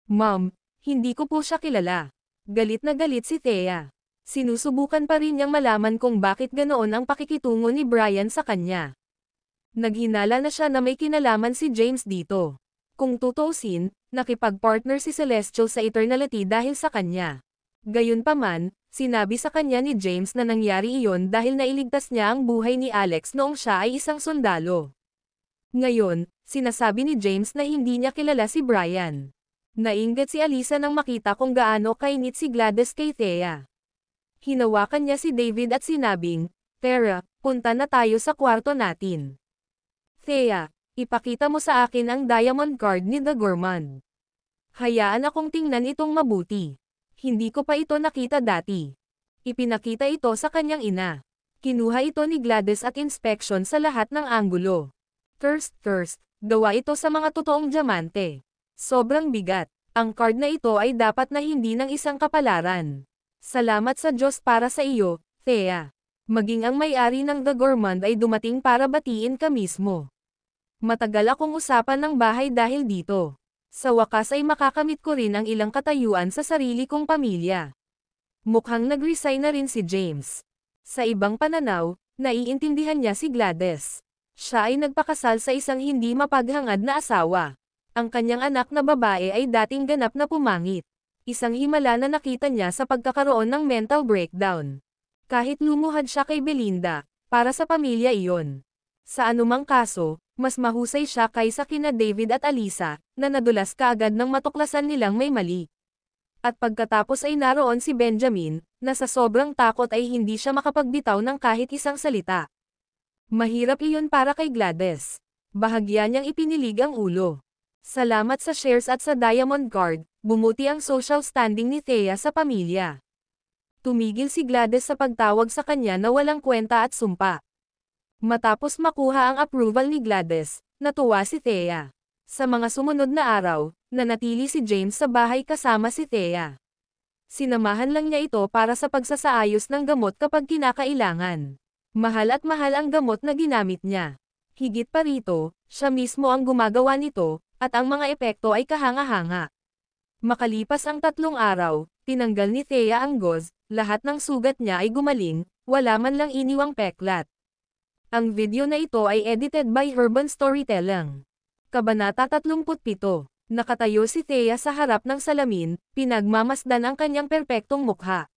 Mom, hindi ko po siya kilala. Galit na galit si Thea. Sinusubukan pa rin niyang malaman kung bakit ganoon ang pakikitungo ni Brian sa kanya. Naghinala na siya na may kinalaman si James dito. Kung tutuusin, nakipag-partner si Celestial sa Eternality dahil sa kanya. Gayunpaman, sinabi sa kanya ni James na nangyari iyon dahil nailigtas niya ang buhay ni Alex noong siya ay isang sundalo. Ngayon, sinasabi ni James na hindi niya kilala si Brian. Nainggit si Alisa nang makita kung gaano kainit si Gladys kay Thea. Hinawakan niya si David at sinabing, Tara, punta na tayo sa kwarto natin. Thea, ipakita mo sa akin ang diamond card ni The Gourmand. Hayaan akong tingnan itong mabuti. Hindi ko pa ito nakita dati. Ipinakita ito sa kanyang ina. Kinuha ito ni Gladys at inspection sa lahat ng anggulo. Thirst, gawa ito sa mga totoong diamante. Sobrang bigat. Ang card na ito ay dapat na hindi ng isang kapalaran. Salamat sa Diyos para sa iyo, Thea. Maging ang may-ari ng The Gourmand ay dumating para batiin ka mismo. Matagal akong usapan ng bahay dahil dito. Sa wakas ay makakamit ko rin ang ilang katayuan sa sarili kong pamilya. Mukhang nag-resign na rin si James. Sa ibang pananaw, naiintindihan niya si Gladys. Siya ay nagpakasal sa isang hindi mapaghangad na asawa. Ang kanyang anak na babae ay dating ganap na pumangit. Isang himala na nakita niya sa pagkakaroon ng mental breakdown. Kahit lumuhad siya kay Belinda, para sa pamilya iyon. Sa anumang kaso, mas mahusay siya kaysa kina David at Alisa, na nadulas kaagad ng matuklasan nilang may mali. At pagkatapos ay naroon si Benjamin, na sa sobrang takot ay hindi siya makapagbitaw ng kahit isang salita. Mahirap iyon para kay Gladys. Bahagya niyang ipinilig ang ulo. Salamat sa shares at sa diamond card, bumuti ang social standing ni Thea sa pamilya. Tumigil si Gladys sa pagtawag sa kanya na walang kwenta at sumpa. Matapos makuha ang approval ni Gladys, natuwa si Thea. Sa mga sumunod na araw, nanatili si James sa bahay kasama si Thea. Sinamahan lang niya ito para sa pagsasaayos ng gamot kapag kinakailangan. Mahal at mahal ang gamot na ginamit niya. Higit pa rito, siya mismo ang gumagawa nito, at ang mga epekto ay kahanga-hanga. Makalipas ang 3 araw, tinanggal ni Thea ang gauze, lahat ng sugat niya ay gumaling, wala man lang iniwang peklat. Ang video na ito ay edited by Urban Storytelling. Kabanata 37. Nakatayo si Thea sa harap ng salamin, pinagmamasdan ang kanyang perpektong mukha.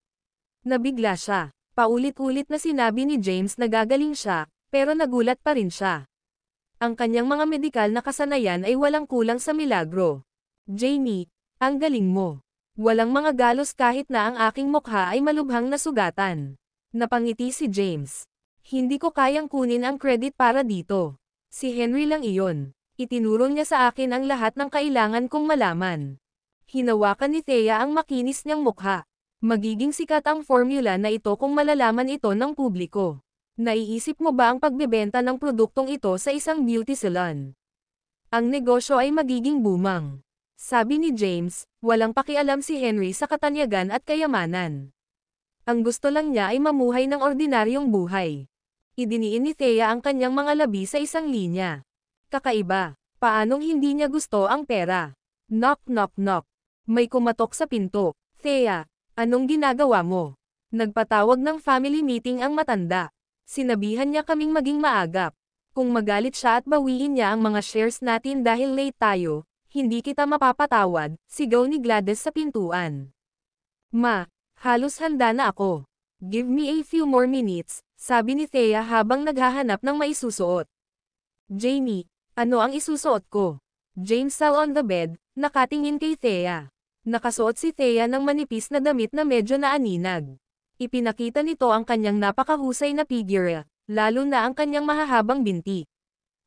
Nabigla siya. Paulit-ulit na sinabi ni James na gagaling siya, pero nagulat pa rin siya. Ang kanyang mga medikal na kasanayan ay walang kulang sa milagro. Jamie, ang galing mo. Walang mga galos kahit na ang aking mukha ay malubhang nasugatan. Napangiti si James. Hindi ko kayang kunin ang credit para dito. Si Henry lang iyon. Itinuro niya sa akin ang lahat ng kailangan kong malaman. Hinawakan ni Thea ang makinis niyang mukha. Magiging sikat ang formula na ito kung malalaman ito ng publiko. Naiisip mo ba ang pagbebenta ng produktong ito sa isang beauty salon? Ang negosyo ay magiging booming. Sabi ni James, walang pakialam si Henry sa katanyagan at kayamanan. Ang gusto lang niya ay mamuhay ng ordinaryong buhay. Idiniin ni Thea ang kanyang mga labi sa isang linya. Kakaiba. Paanong hindi niya gusto ang pera? Knock knock knock. May kumatok sa pinto. Thea, anong ginagawa mo? Nagpatawag ng family meeting ang matanda. Sinabihan niya kaming maging maagap. Kung magalit siya at bawiin niya ang mga shares natin dahil late tayo, hindi kita mapapatawad, sigaw ni Gladys sa pintuan. Ma, halos handa na ako. Give me a few more minutes, sabi ni Thea habang naghahanap ng maisusuot. Jamie, ano ang isusuot ko? James sat on the bed, nakatingin kay Thea. Nakasuot si Thea ng manipis na damit na medyo naaninag. Ipinakita nito ang kanyang napakahusay na figure, lalo na ang kanyang mahahabang binti.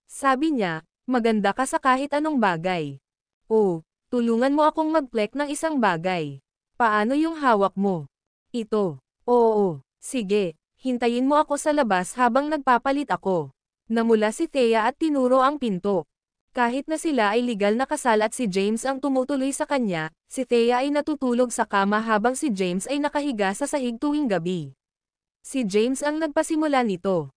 Sabi niya, maganda ka sa kahit anong bagay. Oh, tulungan mo akong mag-plek ng isang bagay. Paano yung hawak mo? Ito. Oo, sige, hintayin mo ako sa labas habang nagpapalit ako. Namula si Thea at tinuro ang pinto. Kahit na sila ay legal na kasal at si James ang tumutuloy sa kanya, si Thea ay natutulog sa kama habang si James ay nakahiga sa sahig tuwing gabi. Si James ang nagpasimula nito.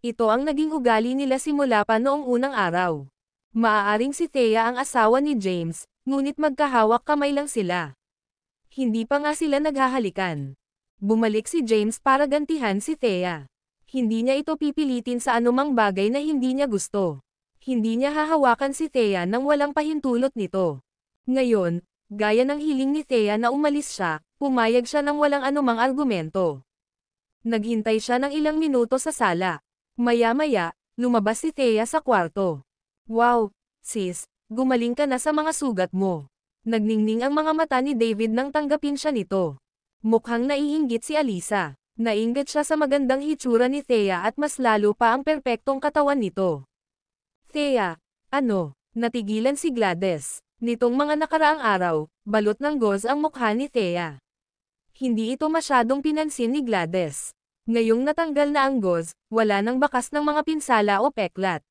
Ito ang naging ugali nila simula pa noong unang araw. Maaaring si Thea ang asawa ni James, ngunit magkahawak kamay lang sila. Hindi pa nga sila naghahalikan. Bumalik si James para gantihan si Thea. Hindi niya ito pipilitin sa anumang bagay na hindi niya gusto. Hindi niya hahawakan si Thea nang walang pahintulot nito. Ngayon, gaya ng hiling ni Thea na umalis siya, pumayag siya ng walang anumang argumento. Naghintay siya ng ilang minuto sa sala. Maya-maya, lumabas si Thea sa kwarto. Wow, sis, gumaling ka na sa mga sugat mo. Nagningning ang mga mata ni David nang tanggapin siya nito. Mukhang naiinggit si Alisa. Nainggit siya sa magandang hitsura ni Thea at mas lalo pa ang perpektong katawan nito. Thea, ano? Natigilan si Gladys. Nitong mga nakaraang araw, balot ng gauze ang mukha ni Thea. Hindi ito masyadong pinansin ni Gladys. Ngayong natanggal na ang gauze, wala nang bakas ng mga pinsala o peklat.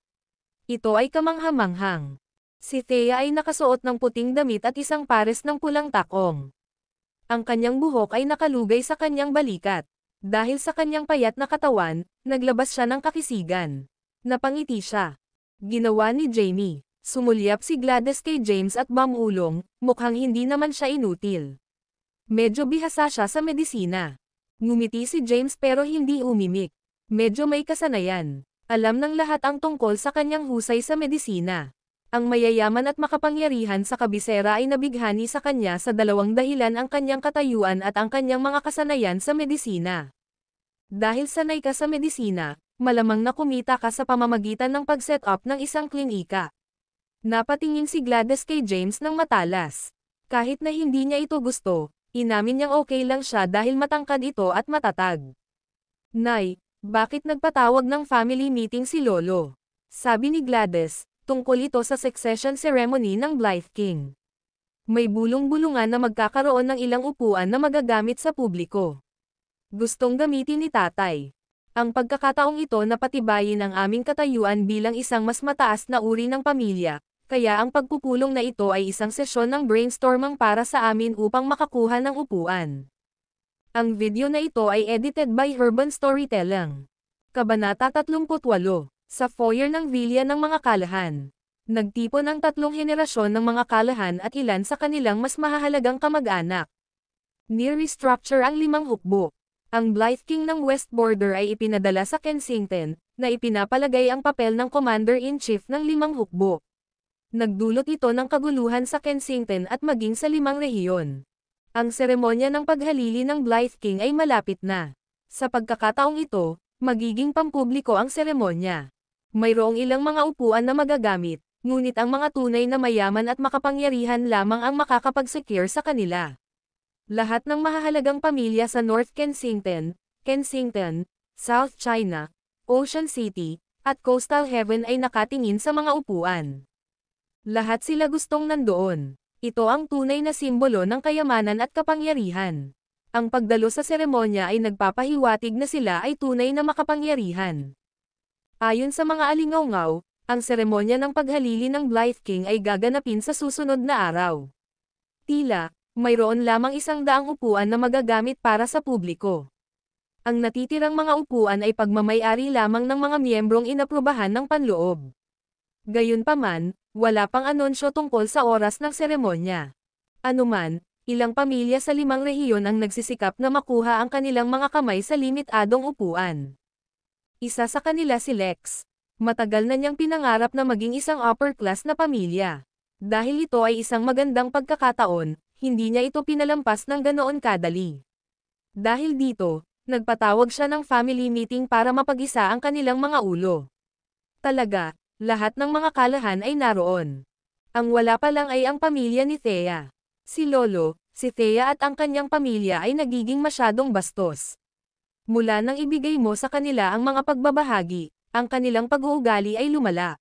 Ito ay kamangha-manghang. Si Thea ay nakasuot ng puting damit at isang pares ng pulang takong. Ang kanyang buhok ay nakalugay sa kanyang balikat. Dahil sa kanyang payat na katawan, naglabas siya ng kakisigan. Napangiti siya. Ginawa ni Jamie. Sumulyap si Gladys kay James at mamulong, mukhang hindi naman siya inutil. Medyo bihasa siya sa medisina. Ngumiti si James pero hindi umimik. Medyo may kasanayan. Alam ng lahat ang tungkol sa kanyang husay sa medisina. Ang mayayaman at makapangyarihan sa kabisera ay nabighani sa kanya sa dalawang dahilan: ang kanyang katayuan at ang kanyang mga kasanayan sa medisina. Dahil sanay ka sa medisina, malamang na kumita ka sa pamamagitan ng pag-set up ng isang klinika. Napatingin si Gladys kay James ng matalas. Kahit na hindi niya ito gusto, inamin niyang okay lang siya dahil matangkad ito at matatag. Nay, bakit nagpatawag ng family meeting si Lolo? Sabi ni Gladys, tungkol ito sa succession ceremony ng Blythe King. May bulong-bulungan na magkakaroon ng ilang upuan na magagamit sa publiko. Gustong gamitin ni tatay. Ang pagkakataong ito na patibayin ang aming katayuan bilang isang mas mataas na uri ng pamilya, kaya ang pagpupulong na ito ay isang sesyon ng brainstorming para sa amin upang makakuha ng upuan. Ang video na ito ay edited by Urban Storytelling. Kabanata 38. Sa foyer ng Villa ng mga Callahan. Nagtipon ang tatlong henerasyon ng mga Callahan at ilan sa kanilang mas mahahalagang kamag-anak. Ni-restructure ang 5 hukbo. Ang Blythe King ng West Border ay ipinadala sa Kensington, na ipinapalagay ang papel ng Commander-in-Chief ng 5 hukbo. Nagdulot ito ng kaguluhan sa Kensington at maging sa 5 rehiyon. Ang seremonya ng paghalili ng Blythe King ay malapit na. Sa pagkakataong ito, magiging pampubliko ang seremonya. Mayroong ilang mga upuan na magagamit, ngunit ang mga tunay na mayaman at makapangyarihan lamang ang makakapag-secure sa kanila. Lahat ng mahahalagang pamilya sa North Kensington, Kensington, South China, Ocean City, at Coastal Heaven ay nakatingin sa mga upuan. Lahat sila gustong nandoon. Ito ang tunay na simbolo ng kayamanan at kapangyarihan. Ang pagdalo sa seremonya ay nagpapahiwatig na sila ay tunay na makapangyarihan. Ayon sa mga alingawngaw, ang seremonya ng paghalili ng Blythe King ay gaganapin sa susunod na araw. Tila, mayroon lamang 100 upuan na magagamit para sa publiko. Ang natitirang mga upuan ay pagmamay-ari lamang ng mga miyembrong inaprubahan ng panloob. Gayunpaman, wala pang anunsyo tungkol sa oras ng seremonya. Anuman, ilang pamilya sa 5 rehiyon ang nagsisikap na makuha ang kanilang mga kamay sa limitadong upuan. Isa sa kanila si Lex. Matagal na niyang pinangarap na maging isang upper-class na pamilya. Dahil ito ay isang magandang pagkakataon, hindi niya ito pinalampas ng ganoon kadali. Dahil dito, nagpatawag siya ng family meeting para mapag-isa ang kanilang mga ulo. Talaga, lahat ng mga Callahan ay naroon. Ang wala pa lang ay ang pamilya ni Thea. Si Lolo, si Thea at ang kanyang pamilya ay nagiging masyadong bastos. Mula nang ibigay mo sa kanila ang mga pagbabahagi, ang kanilang pag-uugali ay lumala.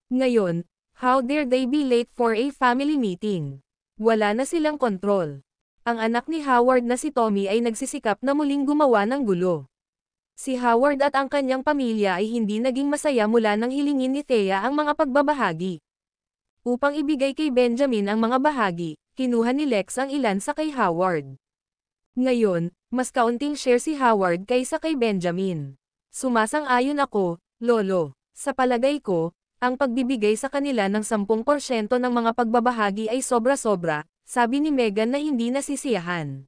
Ngayon, how dare they be late for a family meeting? Wala na silang kontrol. Ang anak ni Howard na si Tommy ay nagsisikap na muling gumawa ng gulo. Si Howard at ang kanyang pamilya ay hindi naging masaya mula nang hilingin ni Thea ang mga pagbabahagi. Upang ibigay kay Benjamin ang mga bahagi, kinuha ni Lex ang ilan sa kay Howard. Ngayon, mas kaunting share si Howard kaysa kay Benjamin. Sumasang-ayon ako, Lolo. Sa palagay ko, ang pagbibigay sa kanila ng 10% ng mga pagbabahagi ay sobra-sobra, sabi ni Megan na hindi nasisiyahan.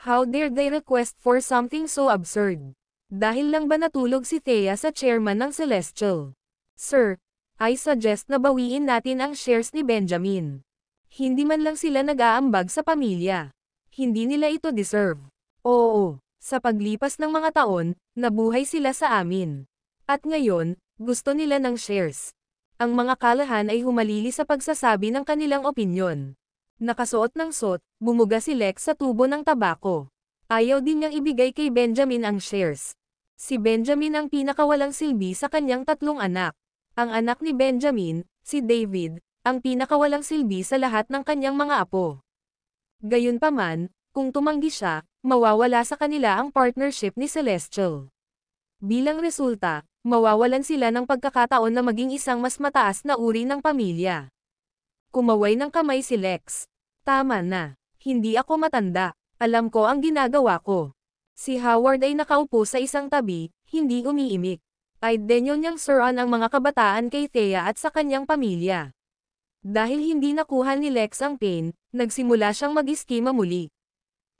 How dare they request for something so absurd? Dahil lang ba natulog si Thea sa chairman ng Celestial? Sir, I suggest na bawiin natin ang shares ni Benjamin. Hindi man lang sila nag-aambag sa pamilya. Hindi nila ito deserve. Oo, sa paglipas ng mga taon, nabuhay sila sa amin. At ngayon, gusto nila ng shares. Ang mga Callahan ay humalili sa pagsasabi ng kanilang opinyon. Nakasuot ng suot, bumuga si Lex sa tubo ng tabako. Ayaw din niyang ibigay kay Benjamin ang shares. Si Benjamin ang pinakawalang silbi sa kanyang 3 anak. Ang anak ni Benjamin, si David, ang pinakawalang silbi sa lahat ng kanyang mga apo. Gayunpaman, kung tumanggi siya, mawawala sa kanila ang partnership ni Celestial. Bilang resulta, mawawalan sila ng pagkakataon na maging isang mas mataas na uri ng pamilya. Kumaway ng kamay si Lex. Tama na. Hindi ako matanda. Alam ko ang ginagawa ko. Si Howard ay nakaupo sa isang tabi, hindi umiimik. Idinyo niyang suran ang mga kabataan kay Thea at sa kanyang pamilya. Dahil hindi nakuha ni Lex ang pain, nagsimula siyang mag-iskema muli.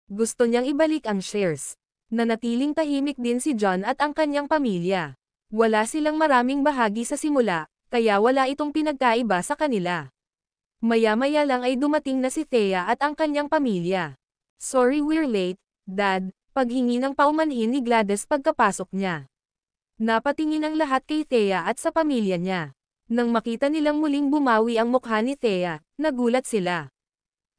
Gusto niyang ibalik ang shares. Nanatiling tahimik din si John at ang kanyang pamilya. Wala silang maraming bahagi sa simula, kaya wala itong pinagkaiba sa kanila. Maya-maya lang ay dumating na si Thea at ang kanyang pamilya. Sorry we're late, Dad, paghingi ng paumanhin ni Gladys pagkapasok niya. Napatingin ang lahat kay Thea at sa pamilya niya. Nang makita nilang muling bumawi ang mukha ni Thea, nagulat sila.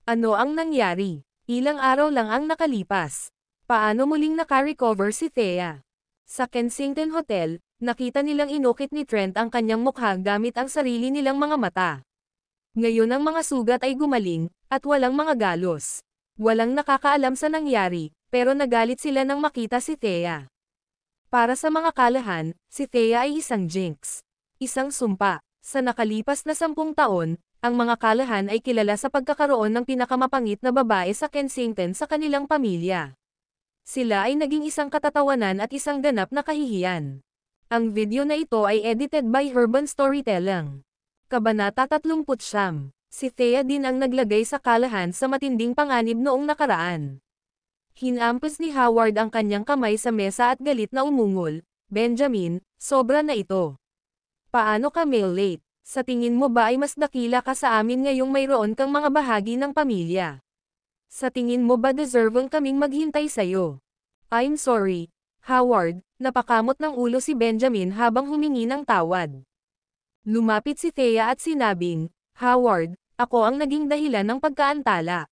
Ano ang nangyari? Ilang araw lang ang nakalipas. Paano muling naka-recover si Thea? Sa Kensington Hotel, nakita nilang inukit ni Trent ang kanyang mukha gamit ang sarili nilang mga mata. Ngayon ang mga sugat ay gumaling, at walang mga galos. Walang nakakaalam sa nangyari, pero nagalit sila nang makita si Thea. Para sa mga kalahan, si Thea ay isang jinx. Isang sumpa. Sa nakalipas na 10 taon, ang mga kalahan ay kilala sa pagkakaroon ng pinakamapangit na babae sa Kensington sa kanilang pamilya. Sila ay naging isang katatawanan at isang ganap na kahihiyan. Ang video na ito ay edited by Urban Storytelling. Kabanata 39. Si Thea din ang naglagay sa kalahan sa matinding panganib noong nakaraan. Hinampas ni Howard ang kanyang kamay sa mesa at galit na umungol, Benjamin, sobra na ito. Paano ka late? Sa tingin mo ba ay mas dakila ka sa amin ngayong mayroon kang mga bahagi ng pamilya? Sa tingin mo ba deserving kaming maghintay sa'yo? I'm sorry, Howard, napakamot ng ulo si Benjamin habang humingi ng tawad. Lumapit si Thea at sinabing, Howard, ako ang naging dahilan ng pagkaantala.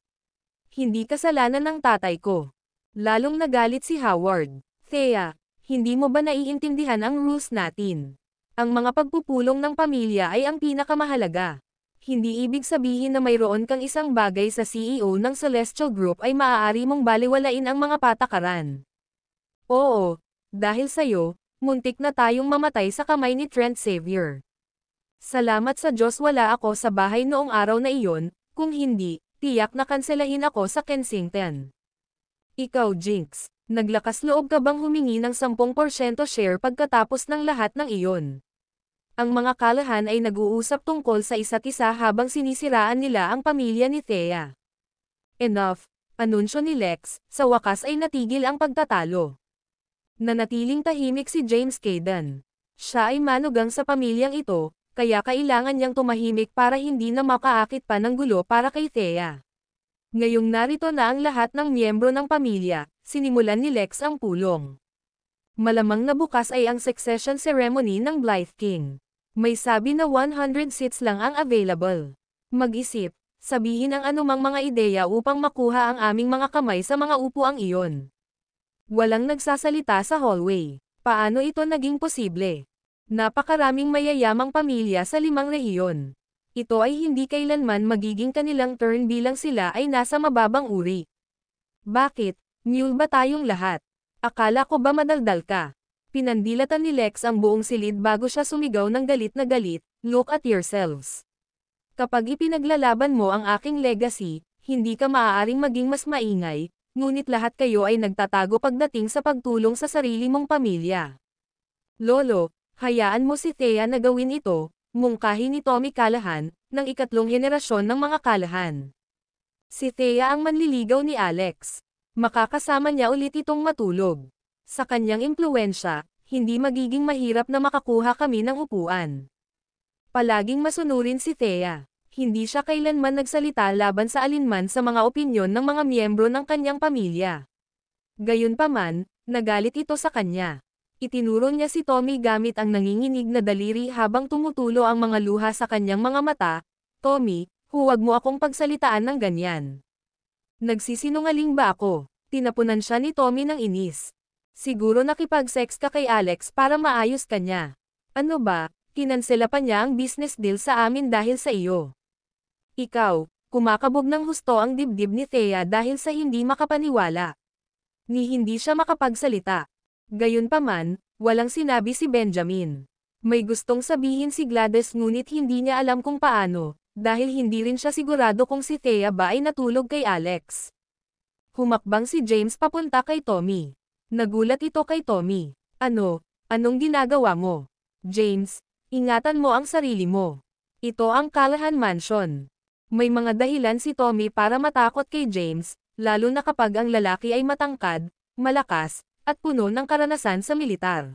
Hindi kasalanan ng tatay ko. Lalong nagalit si Howard. Thea, hindi mo ba naiintindihan ang rules natin? Ang mga pagpupulong ng pamilya ay ang pinakamahalaga. Hindi ibig sabihin na mayroon kang isang bagay sa CEO ng Celestial Group ay maaari mong baliwalain ang mga patakaran. Oo, dahil sa'yo, muntik na tayong mamatay sa kamay ni Trent Xavier. Salamat sa Diyos wala ako sa bahay noong araw na iyon, kung hindi, tiyak na kanselahin ako sa Kensington. Ikaw Jinx, naglakas loob ka bang humingi ng 10% share pagkatapos ng lahat ng iyon? Ang mga kalahan ay nag-uusap tungkol sa isa't isa habang sinisiraan nila ang pamilya ni Thea. Enough, anunsyo ni Lex, sa wakas ay natigil ang pagtatalo. Nanatiling tahimik si James Caden. Siya ay manugang sa pamilyang ito, kaya kailangan niyang tumahimik para hindi na makaakit pa ng gulo para kay Thea. Ngayong narito na ang lahat ng miyembro ng pamilya, sinimulan ni Lex ang pulong. Malamang na bukas ay ang succession ceremony ng Blythe King. May sabi na 100 seats lang ang available. Mag-isip, sabihin ang anumang mga ideya upang makuha ang aming mga kamay sa mga upuang iyon. Walang nagsasalita sa hallway. Paano ito naging posible? Napakaraming mayayamang pamilya sa 5 rehiyon. Ito ay hindi kailanman magiging kanilang turn bilang sila ay nasa mababang uri. Bakit? Mule ba tayong lahat? Akala ko ba madaldal ka? Pinandilatan ni Lex ang buong silid bago siya sumigaw ng galit na galit, look at yourselves. Kapag ipinaglalaban mo ang aking legacy, hindi ka maaaring maging mas maingay, ngunit lahat kayo ay nagtatago pagdating sa pagtulong sa sarili mong pamilya. Lolo, hayaan mo si Thea na gawin ito, mungkahi ni Tommy Callahan, ng 3 henerasyon ng mga Callahan. Si Thea ang manliligaw ni Alex. Makakasama niya ulit itong matulog. Sa kanyang impluwensya, hindi magiging mahirap na makakuha kami ng upuan. Palaging masunurin si Thea. Hindi siya kailanman nagsalita laban sa alinman sa mga opinyon ng mga miyembro ng kanyang pamilya. Gayunpaman, nagalit ito sa kanya. Itinuro niya si Tommy gamit ang nanginginig na daliri habang tumutulo ang mga luha sa kanyang mga mata. Tommy, huwag mo akong pagsalitaan ng ganyan. Nagsisinungaling ba ako? Tinapunan siya ni Tommy ng inis. Siguro nakipag-sex ka kay Alex para maayos ka niya. Ano ba, kinansela pa niya ang business deal sa amin dahil sa iyo. Ikaw, kumakabog ng husto ang dibdib ni Thea dahil sa hindi makapaniwala. Ni hindi siya makapagsalita. Gayunpaman, walang sinabi si Benjamin. May gustong sabihin si Gladys ngunit hindi niya alam kung paano, dahil hindi rin siya sigurado kung si Thea ba ay natulog kay Alex. Humakbang si James papunta kay Tommy. Nagulat ito kay Tommy. Anong ginagawa mo? James, ingatan mo ang sarili mo. Ito ang Callahan Mansion. May mga dahilan si Tommy para matakot kay James, lalo na kapag ang lalaki ay matangkad, malakas, at puno ng karanasan sa militar.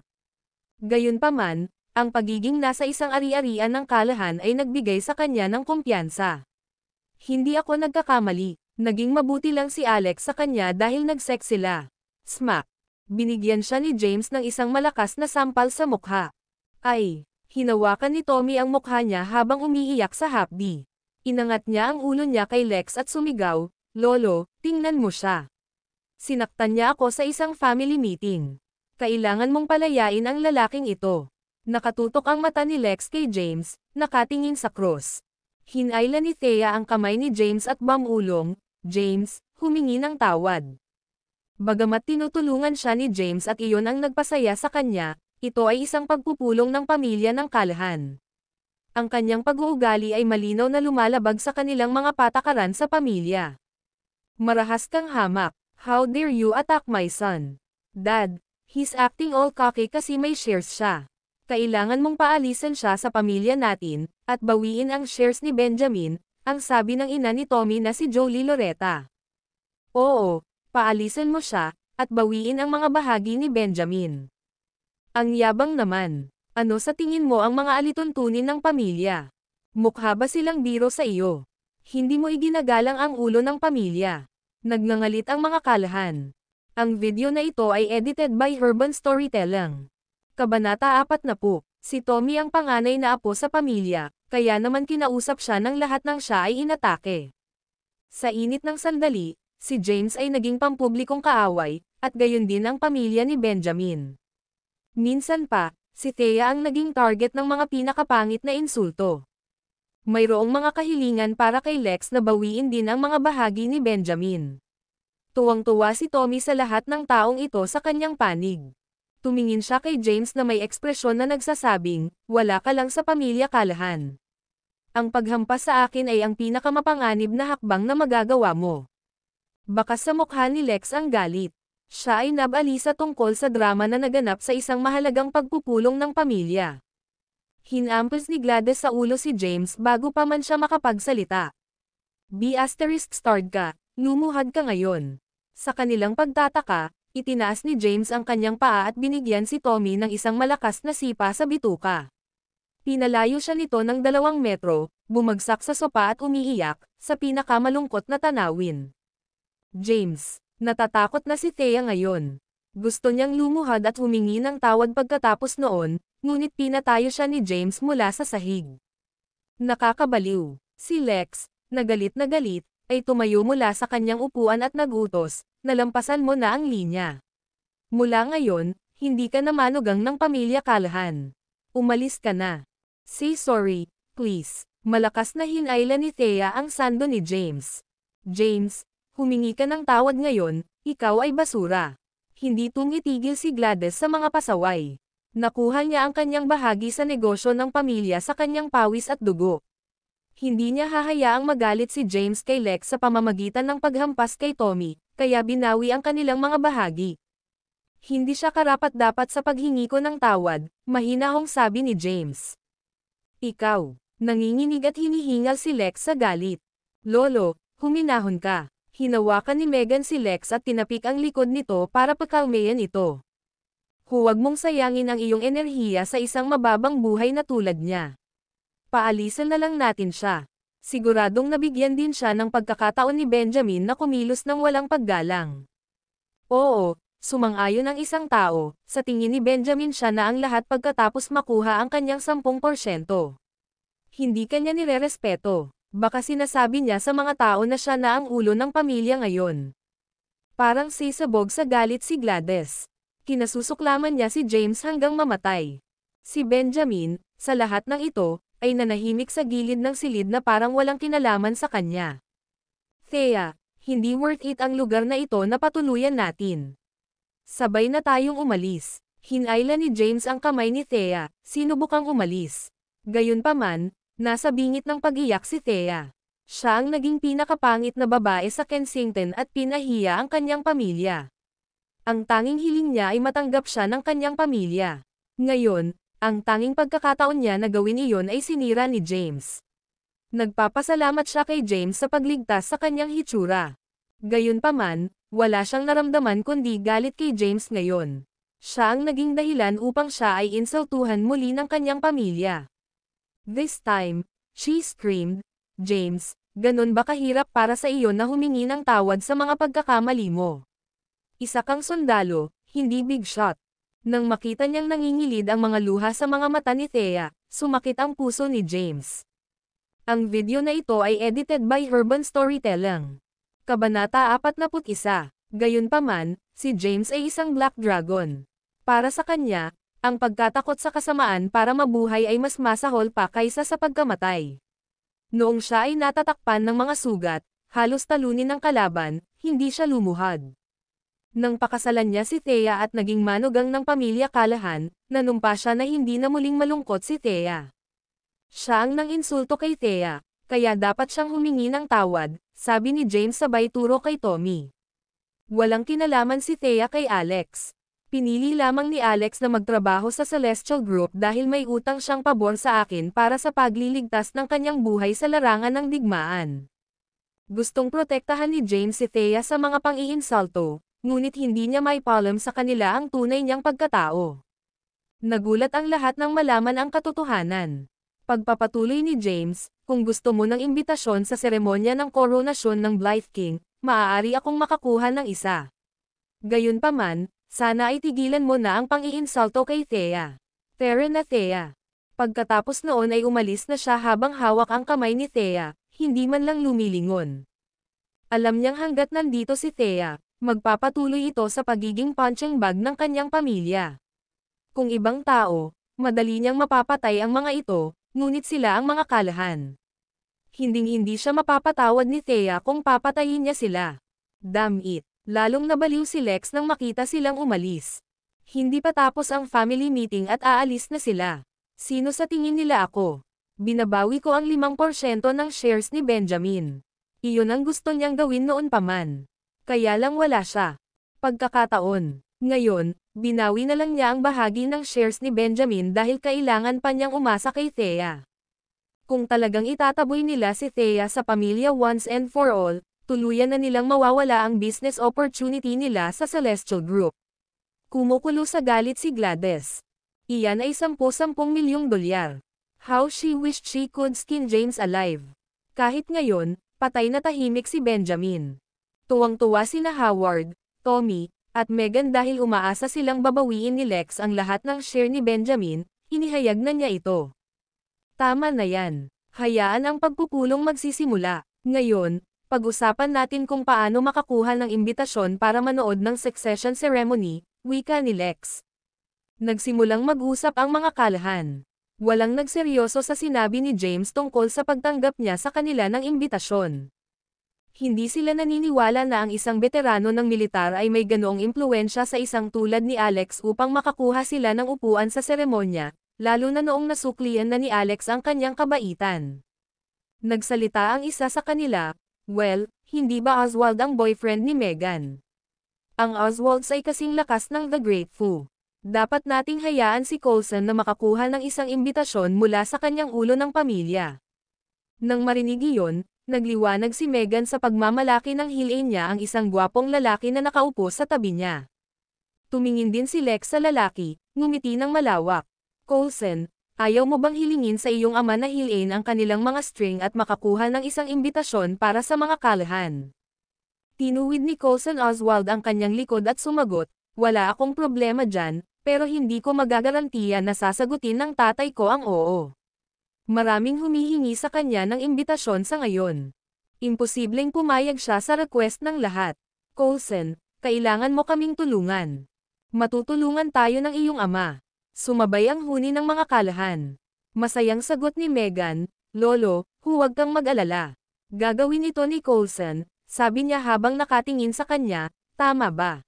Gayunpaman, ang pagiging nasa isang ari-arian ng Callahan ay nagbigay sa kanya ng kumpiyansa. Hindi ako nagkakamali, naging mabuti lang si Alex sa kanya dahil nag-sex sila. Smack! Binigyan siya ni James ng isang malakas na sampal sa mukha. Ay, hinawakan ni Tommy ang mukha niya habang umiiyak sa hapdi. Inangat niya ang ulo niya kay Lex at sumigaw, "Lolo, tingnan mo siya. Sinaktan niya ako sa isang family meeting. Kailangan mong palayain ang lalaking ito." Nakatutok ang mata ni Lex kay James, nakatingin sa cross. Hinayla ni Thea ang kamay ni James at bamulong, "James, humingi ng tawad." Bagamat tinutulungan siya ni James at iyon ang nagpasaya sa kanya, ito ay isang pagpupulong ng pamilya ng Callahan. Ang kanyang pag-uugali ay malinaw na lumalabag sa kanilang mga patakaran sa pamilya. "Marahas kang hamak. How dare you attack my son? Dad, he's acting all cocky kasi may shares siya. Kailangan mong paalisan siya sa pamilya natin, at bawiin ang shares ni Benjamin," ang sabi ng ina ni Tommy na si Jolie Loretta. "Oo, paalisan mo siya, at bawiin ang mga bahagi ni Benjamin." Ang yabang naman. Ano sa tingin mo ang mga alituntunin ng pamilya? Mukha ba silang biro sa iyo? Hindi mo iginagalang ang ulo ng pamilya. Nagngangalit ang mga Callahan. Ang video na ito ay edited by Urban Storytelling. Kabanata 40. Si Tommy ang panganay na apo sa pamilya, kaya naman kinausap siya ng lahat ng siya ay inatake. Sa init ng sandali, si James ay naging pampublikong kaaway, at gayon din ang pamilya ni Benjamin. Minsan pa, si Thea ang naging target ng mga pinakapangit na insulto. Mayroong mga kahilingan para kay Lex na bawiin din ang mga bahagi ni Benjamin. Tuwang-tuwa si Tommy sa lahat ng taong ito sa kanyang panig. Tumingin siya kay James na may ekspresyon na nagsasabing, "Wala ka lang sa pamilya Callahan. Ang paghampas sa akin ay ang pinakamapanganib na hakbang na magagawa mo." Bakas sa mukha ni Lex ang galit. Siya ay nabalisa tungkol sa drama na naganap sa isang mahalagang pagpupulong ng pamilya. Hinampos ni Gladys sa ulo si James bago pa man siya makapagsalita. "B*****starred ka, lumuhad ka ngayon." Sa kanilang pagtataka, itinaas ni James ang kanyang paa at binigyan si Tommy ng isang malakas na sipa sa bituka. Pinalayo siya nito ng 2 metro, bumagsak sa sopa at umiiyak, sa pinakamalungkot na tanawin. James, natatakot na si Thea ngayon. Gusto niyang lumuhad at humingi ng tawad pagkatapos noon, ngunit pinatayo siya ni James mula sa sahig. Nakakabaliw. Si Lex, na galit, ay tumayo mula sa kanyang upuan at nagutos, "Nalampasan mo na ang linya. Mula ngayon, hindi ka na manugang ng pamilya Callahan. Umalis ka na. Say sorry, please." Malakas na hinayla ni Thea ang sando ni James. "James, humingi ka ng tawad ngayon, ikaw ay basura." Hindi tumitigil si Gladys sa mga pasaway. Nakuha niya ang kanyang bahagi sa negosyo ng pamilya sa kanyang pawis at dugo. Hindi niya hahayaang magalit si James kay Lex sa pamamagitan ng paghampas kay Tommy, kaya binawi ang kanilang mga bahagi. "Hindi siya karapat-dapat sa paghingi ko ng tawad," mahinahong sabi ni James. "Ikaw." Nanginginig at hinihingal si Lex sa galit. "Lolo, huminahon ka." Hinawakan ni Megan si Lex at tinapik ang likod nito para pakalmayan ito. "Huwag mong sayangin ang iyong enerhiya sa isang mababang buhay na tulad niya. Paalisan na lang natin siya." Siguradong nabigyan din siya ng pagkakataon ni Benjamin na kumilos ng walang paggalang. Oo, sumang-ayon ang isang tao, sa tingin ni Benjamin siya na ang lahat pagkatapos makuha ang kanyang 10%. Hindi kanya nirerespeto. Baka sinasabi niya sa mga tao na siya na ang ulo ng pamilya ngayon. Parang sisabog sa galit si Gladys. Kinasusuklaman niya si James hanggang mamatay. Si Benjamin, sa lahat ng ito, ay nanahimik sa gilid ng silid na parang walang kinalaman sa kanya. Thea, hindi worth it ang lugar na ito na patuluyan natin. Sabay na tayong umalis. Hinayla ni James ang kamay ni Thea, sinubukang umalis. Gayunpaman, nasa bingit ng pag-iyak si Thea. Siya ang naging pinakapangit na babae sa Kensington at pinahiya ang kanyang pamilya. Ang tanging hiling niya ay matanggap siya ng kanyang pamilya. Ngayon, ang tanging pagkakataon niya na gawin iyon ay sinira ni James. Nagpapasalamat siya kay James sa pagligtas sa kanyang hitsura. Gayunpaman, wala siyang naramdaman kundi galit kay James ngayon. Siya ang naging dahilan upang siya ay insultuhan muli ng kanyang pamilya. This time, she screamed, "James, ganun ba kahirap para sa iyo na humingi ng tawad sa mga pagkakamali mo? Isa kang sundalo, hindi big shot." Nang makita niyang nangingilid ang mga luha sa mga mata ni Thea, sumakit ang puso ni James. Ang video na ito ay edited by Urban Storytelling. Kabanata 41. Gayunpaman, si James ay isang Black Dragon. Para sa kanya, ang pagkatakot sa kasamaan para mabuhay ay mas masahol pa kaysa sa pagkamatay. Noong siya ay natatakpan ng mga sugat, halos talunin ng kalaban, hindi siya lumuhad. Nang pakasalan niya si Thea at naging manugang ng pamilya Callahan, nanumpa siya na hindi na muling malungkot si Thea. Siya ang nang-insulto kay Thea, kaya dapat siyang humingi ng tawad, sabi ni James sabay turo kay Tommy. Walang kinalaman si Thea kay Alex. Pinili lamang ni Alex na magtrabaho sa Celestial Group dahil may utang siyang pabor sa akin para sa pagliligtas ng kanyang buhay sa larangan ng digmaan. Gustong protektahan ni James si Thea sa mga pang-iinsulto, ngunit hindi niya maipalam sa kanila ang tunay niyang pagkatao. Nagulat ang lahat nang malaman ang katotohanan. Pagpapatuloy ni James, kung gusto mo ng imbitasyon sa seremonya ng koronasyon ng Blythe King, maaari akong makakuha ng isa. Gayunpaman, sana ay tigilan mo na ang pang-iinsulto kay Thea. Tara na Thea. Pagkatapos noon ay umalis na siya habang hawak ang kamay ni Thea, hindi man lang lumilingon. Alam niyang hanggat nandito si Thea, magpapatuloy ito sa pagiging punching bag ng kanyang pamilya. Kung ibang tao, madali niyang mapapatay ang mga ito, ngunit sila ang mga Callahan. Hinding-hindi siya mapapatawad ni Thea kung papatayin niya sila. Damn it. Lalong nabaliw si Lex nang makita silang umalis. Hindi pa tapos ang family meeting at aalis na sila. Sino sa tingin nila ako? Binabawi ko ang 5% ng shares ni Benjamin. Iyon ang gusto niyang gawin noon pa man. Kaya lang wala siya. Pagkakataon. Ngayon, binawi na lang niya ang bahagi ng shares ni Benjamin dahil kailangan pa niyang umasa kay Thea. Kung talagang itataboy nila si Thea sa pamilya once and for all, tuluyan na nilang mawawala ang business opportunity nila sa Celestial Group. Kumukulo sa galit si Gladys. Iyan ay 10-10 milyong dolyar. How she wished she could skin James alive. Kahit ngayon, patay na tahimik si Benjamin. Tuwang-tuwa sina Howard, Tommy, at Megan dahil umaasa silang babawiin ni Lex ang lahat ng share ni Benjamin, inihayag na niya ito. Tama na yan. Hayaan ang pagpupulong magsisimula. Ngayon, pag-usapan natin kung paano makakuha ng imbitasyon para manood ng succession ceremony, wika ni Lex. Nagsimulang mag-usap ang mga Callahan. Walang nagseryoso sa sinabi ni James tungkol sa pagtanggap niya sa kanila ng imbitasyon. Hindi sila naniniwala na ang isang veterano ng militar ay may ganoong impluwensya sa isang tulad ni Alex upang makakuha sila ng upuan sa seremonya, lalo na noong nasuklian na ni Alex ang kanyang kabaitan. Nagsalita ang isa sa kanila, "Well, hindi ba Oswald ang boyfriend ni Megan? Ang Oswalds ay kasing lakas ng The Great Fu. Dapat nating hayaan si Coulson na makakuha ng isang imbitasyon mula sa kanyang ulo ng pamilya." Nang marinig iyon, nagliwanag si Megan sa pagmamalaki ng hilay niya ang isang gwapong lalaki na nakaupo sa tabi niya. Tumingin din si Lex sa lalaki, ngumiti ng malawak. "Coulson, ayaw mo bang hilingin sa iyong ama na hilain ang kanilang mga string at makakuha ng isang imbitasyon para sa mga Callahan?" Tinuwid ni Coulson Oswald ang kanyang likod at sumagot, "Wala akong problema dyan, pero hindi ko magagarantiya na sasagutin ng tatay ko ang oo. Maraming humihingi sa kanya ng imbitasyon sa ngayon. Imposibleng pumayag siya sa request ng lahat. Coulson, kailangan mo kaming tulungan. Matutulungan tayo ng iyong ama. Sumabay ang huni ng mga kalahan. Masayang sagot ni Megan, Lolo, huwag kang mag-alala. Gagawin ito ni Coulson, sabi niya habang nakatingin sa kanya, tama ba?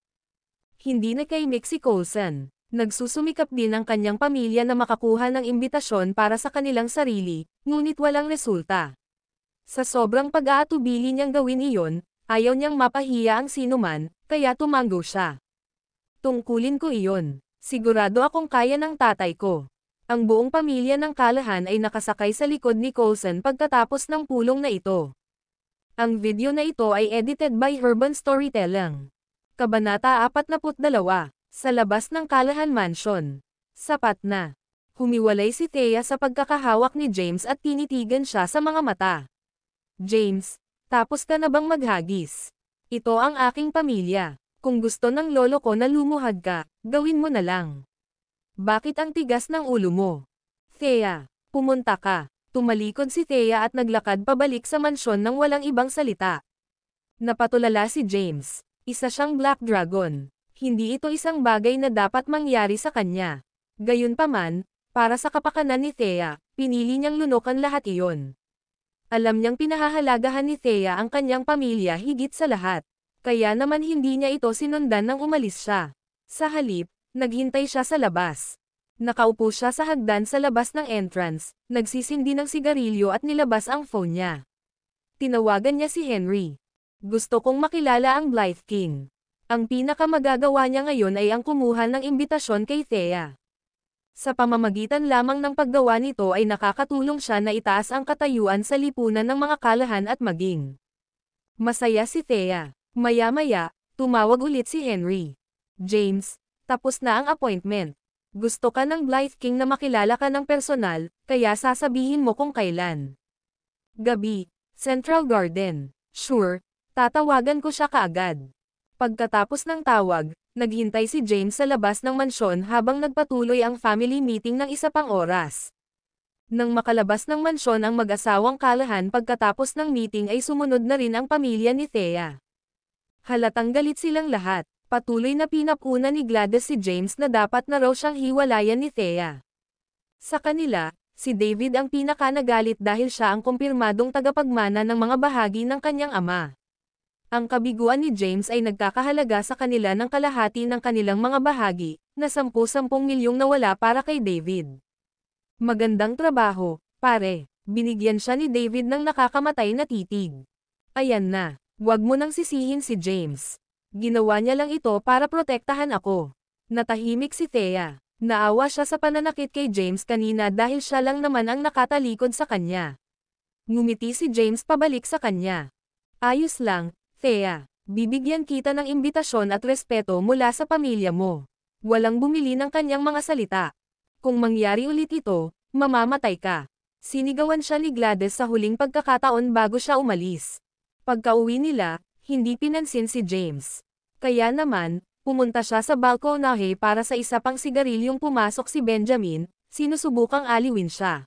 Hindi nakaimik si Coulson. Nagsusumikap din ang kanyang pamilya na makakuha ng imbitasyon para sa kanilang sarili, ngunit walang resulta. Sa sobrang pag-aatubili niyang gawin iyon, ayaw niyang mapahiya ang sinuman, kaya tumanggo siya. Tungkulin ko iyon. Sigurado akong kaya ng tatay ko. Ang buong pamilya ng kalahan ay nakasakay sa likod ni Coulson pagkatapos ng pulong na ito. Ang video na ito ay edited by Urban Storytelling. Kabanata 42, sa labas ng Kalahan Mansion. Sapat na. Humiwalay si Thea sa pagkakahawak ni James at tinitigan siya sa mga mata. James, tapos ka na bang maghagis? Ito ang aking pamilya. Kung gusto ng lolo ko na lumuhad ka, gawin mo na lang. Bakit ang tigas ng ulo mo? Thea, pumunta ka. Tumalikod si Thea at naglakad pabalik sa mansyon nang walang ibang salita. Napatulala si James. Isa siyang Black Dragon. Hindi ito isang bagay na dapat mangyari sa kanya. Gayunpaman, para sa kapakanan ni Thea, pinili niyang lunukan lahat iyon. Alam niyang pinahahalagahan ni Thea ang kanyang pamilya higit sa lahat. Kaya naman hindi niya ito sinundan nang umalis siya. Sa halip, naghintay siya sa labas. Nakaupo siya sa hagdan sa labas ng entrance, nagsisindi ng sigarilyo at nilabas ang phone niya. Tinawagan niya si Henry. Gusto kong makilala ang Blythe King. Ang pinakamagagawa niya ngayon ay ang kumuha ng imbitasyon kay Thea. Sa pamamagitan lamang ng paggawa nito ay nakakatulong siya na itaas ang katayuan sa lipunan ng mga kalahan at maging masaya si Thea. Maya-maya, tumawag ulit si Henry. James, tapos na ang appointment. Gusto ka ng Blythe King na makilala ka ng personal, kaya sasabihin mo kung kailan. Gabi, Central Garden. Sure, tatawagan ko siya kaagad. Pagkatapos ng tawag, naghintay si James sa labas ng mansyon habang nagpatuloy ang family meeting ng isa pang oras. Nang makalabas ng mansyon ang mag-asawang kalahan pagkatapos ng meeting ay sumunod na rin ang pamilya ni Thea. Halatang galit silang lahat. Patuloy na pinapuna ni Gladys si James na dapat na raw siyang hiwalayan ni Thea. Sa kanila, si David ang pinakanagalit dahil siya ang kumpirmadong tagapagmana ng mga bahagi ng kanyang ama. Ang kabiguan ni James ay nagkakahalaga sa kanila ng kalahati ng kanilang mga bahagi, na 10-10 milyong nawala para kay David. Magandang trabaho, pare. Binigyan siya ni David ng nakakamatay na titig. Ayan na. Huwag mo nang sisihin si James. Ginawa niya lang ito para protektahan ako. Natahimik si Thea. Naawa siya sa pananakit kay James kanina dahil siya lang naman ang nakatalikod sa kanya. Ngumiti si James pabalik sa kanya. Ayos lang, Thea. Bibigyan kita ng imbitasyon at respeto mula sa pamilya mo. Walang bumili ng kanyang mga salita. Kung mangyari ulit ito, mamamatay ka. Sinigawan siya ni Gladys sa huling pagkakataon bago siya umalis. Pagka-uwi nila, hindi pinansin si James. Kaya naman, pumunta siya sa balkonahe para sa isa pang sigarilyong pumasok si Benjamin, sinusubukang aliwin siya.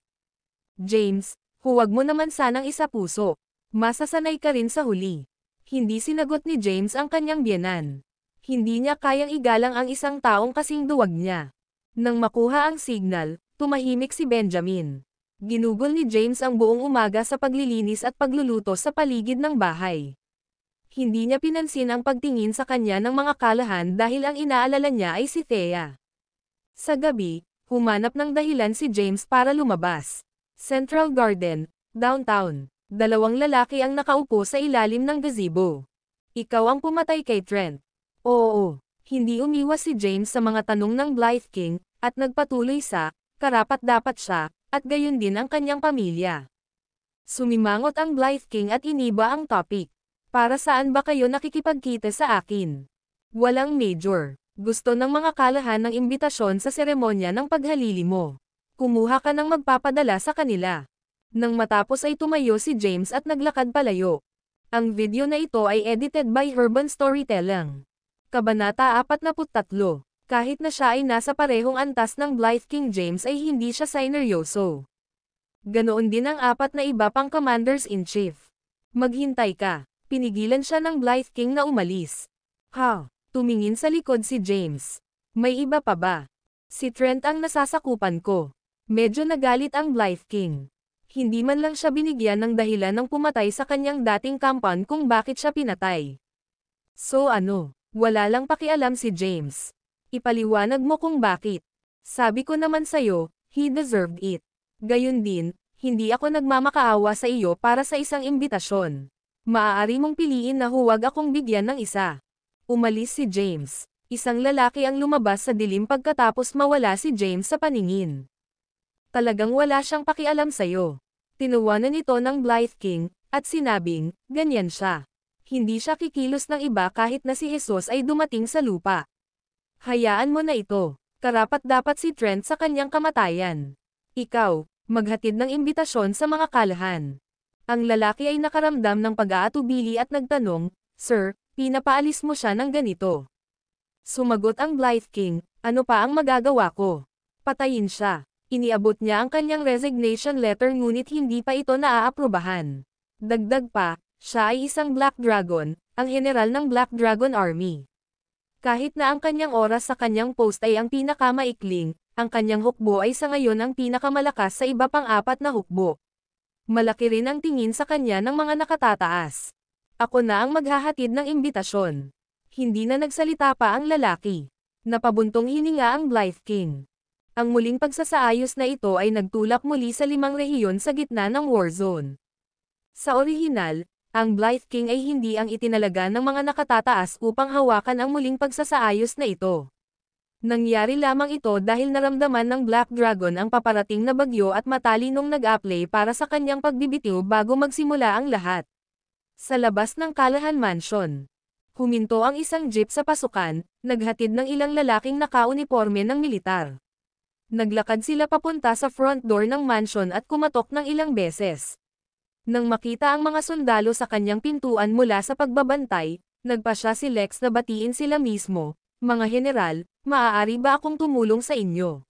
James, huwag mo naman sanang isapuso. Masasanay ka rin sa huli. Hindi sinagot ni James ang kanyang biyenan. Hindi niya kayang igalang ang isang taong kasing duwag niya. Nang makuha ang signal, tumahimik si Benjamin. Ginugol ni James ang buong umaga sa paglilinis at pagluluto sa paligid ng bahay. Hindi niya pinansin ang pagtingin sa kanya ng mga kalahan dahil ang inaalala niya ay si Thea. Sa gabi, humanap ng dahilan si James para lumabas. Central Garden, downtown. 2 lalaki ang nakaupo sa ilalim ng gazebo. Ikaw ang pumatay kay Trent. Oo, hindi umiwas si James sa mga tanong ng Blythe King, at nagpatuloy sa, karapat-dapat siya, at gayon din ang kanyang pamilya. Sumimangot ang Blythe King at iniba ang topic. Para saan ba kayo nakikipagkita sa akin? Walang major. Gusto ng mga kalahan ng imbitasyon sa seremonya ng paghalili mo. Kumuha ka ng magpapadala sa kanila. Nang matapos ay tumayo si James at naglakad palayo. Ang video na ito ay edited by Urban Storytelling. Kabanata 43. Kahit na siya ay nasa parehong antas ng Blythe King James ay hindi siya sineryoso. Ganoon din ang 4 na iba pang commanders-in-chief. Maghintay ka. Pinigilan siya ng Blythe King na umalis. Ha? Tumingin sa likod si James. May iba pa ba? Si Trent ang nasasakupan ko. Medyo nagalit ang Blythe King. Hindi man lang siya binigyan ng dahilan ng pumatay sa kanyang dating kampan kung bakit siya pinatay. So ano, wala lang pakialam si James. Ipaliwanag mo kung bakit. Sabi ko naman sa'yo, he deserved it. Gayun din, hindi ako nagmamakaawa sa iyo para sa isang imbitasyon. Maaari mong piliin na huwag akong bigyan ng isa. Umalis si James. Isang lalaki ang lumabas sa dilim pagkatapos mawala si James sa paningin. Talagang wala siyang pakialam sa'yo. Tinuwanan ito ng Blythe King, at sinabing, ganyan siya. Hindi siya kikilos ng iba kahit na si Jesus ay dumating sa lupa. Hayaan mo na ito. Karapat-dapat si Trent sa kanyang kamatayan. Ikaw, maghatid ng imbitasyon sa mga kalahan. Ang lalaki ay nakaramdam ng pag-aatubili at nagtanong, Sir, pinapaalis mo siya ng ganito. Sumagot ang Blythe King, ano pa ang magagawa ko? Patayin siya. Iniabot niya ang kanyang resignation letter ngunit hindi pa ito naaaprubahan. Dagdag pa, siya ay isang Black Dragon, ang general ng Black Dragon Army. Kahit na ang kanyang oras sa kanyang post ay ang pinakamaikling, ang kanyang hukbo ay sa ngayon ang pinakamalakas sa iba pang 4 na hukbo. Malaki rin ang tingin sa kanya ng mga nakatataas. Ako na ang maghahatid ng imbitasyon. Hindi na nagsalita pa ang lalaki. Napabuntong hininga ang Blythe King. Ang muling pagsasaayos na ito ay nagtulak muli sa 5 rehiyon sa gitna ng war zone. Sa orihinal, ang Blythe King ay hindi ang itinalaga ng mga nakatataas upang hawakan ang muling pagsasaayos na ito. Nangyari lamang ito dahil naramdaman ng Black Dragon ang paparating na bagyo at matalinong nag-apply para sa kanyang pagbibitiw bago magsimula ang lahat. Sa labas ng Callahan Mansion, huminto ang isang jeep sa pasukan, naghatid ng ilang lalaking nakauniporme ng militar. Naglakad sila papunta sa front door ng mansion at kumatok ng ilang beses. Nang makita ang mga sundalo sa kanyang pintuan mula sa pagbabantay, nagpasya si Lex na batiin sila mismo, mga general, maaari ba akong tumulong sa inyo?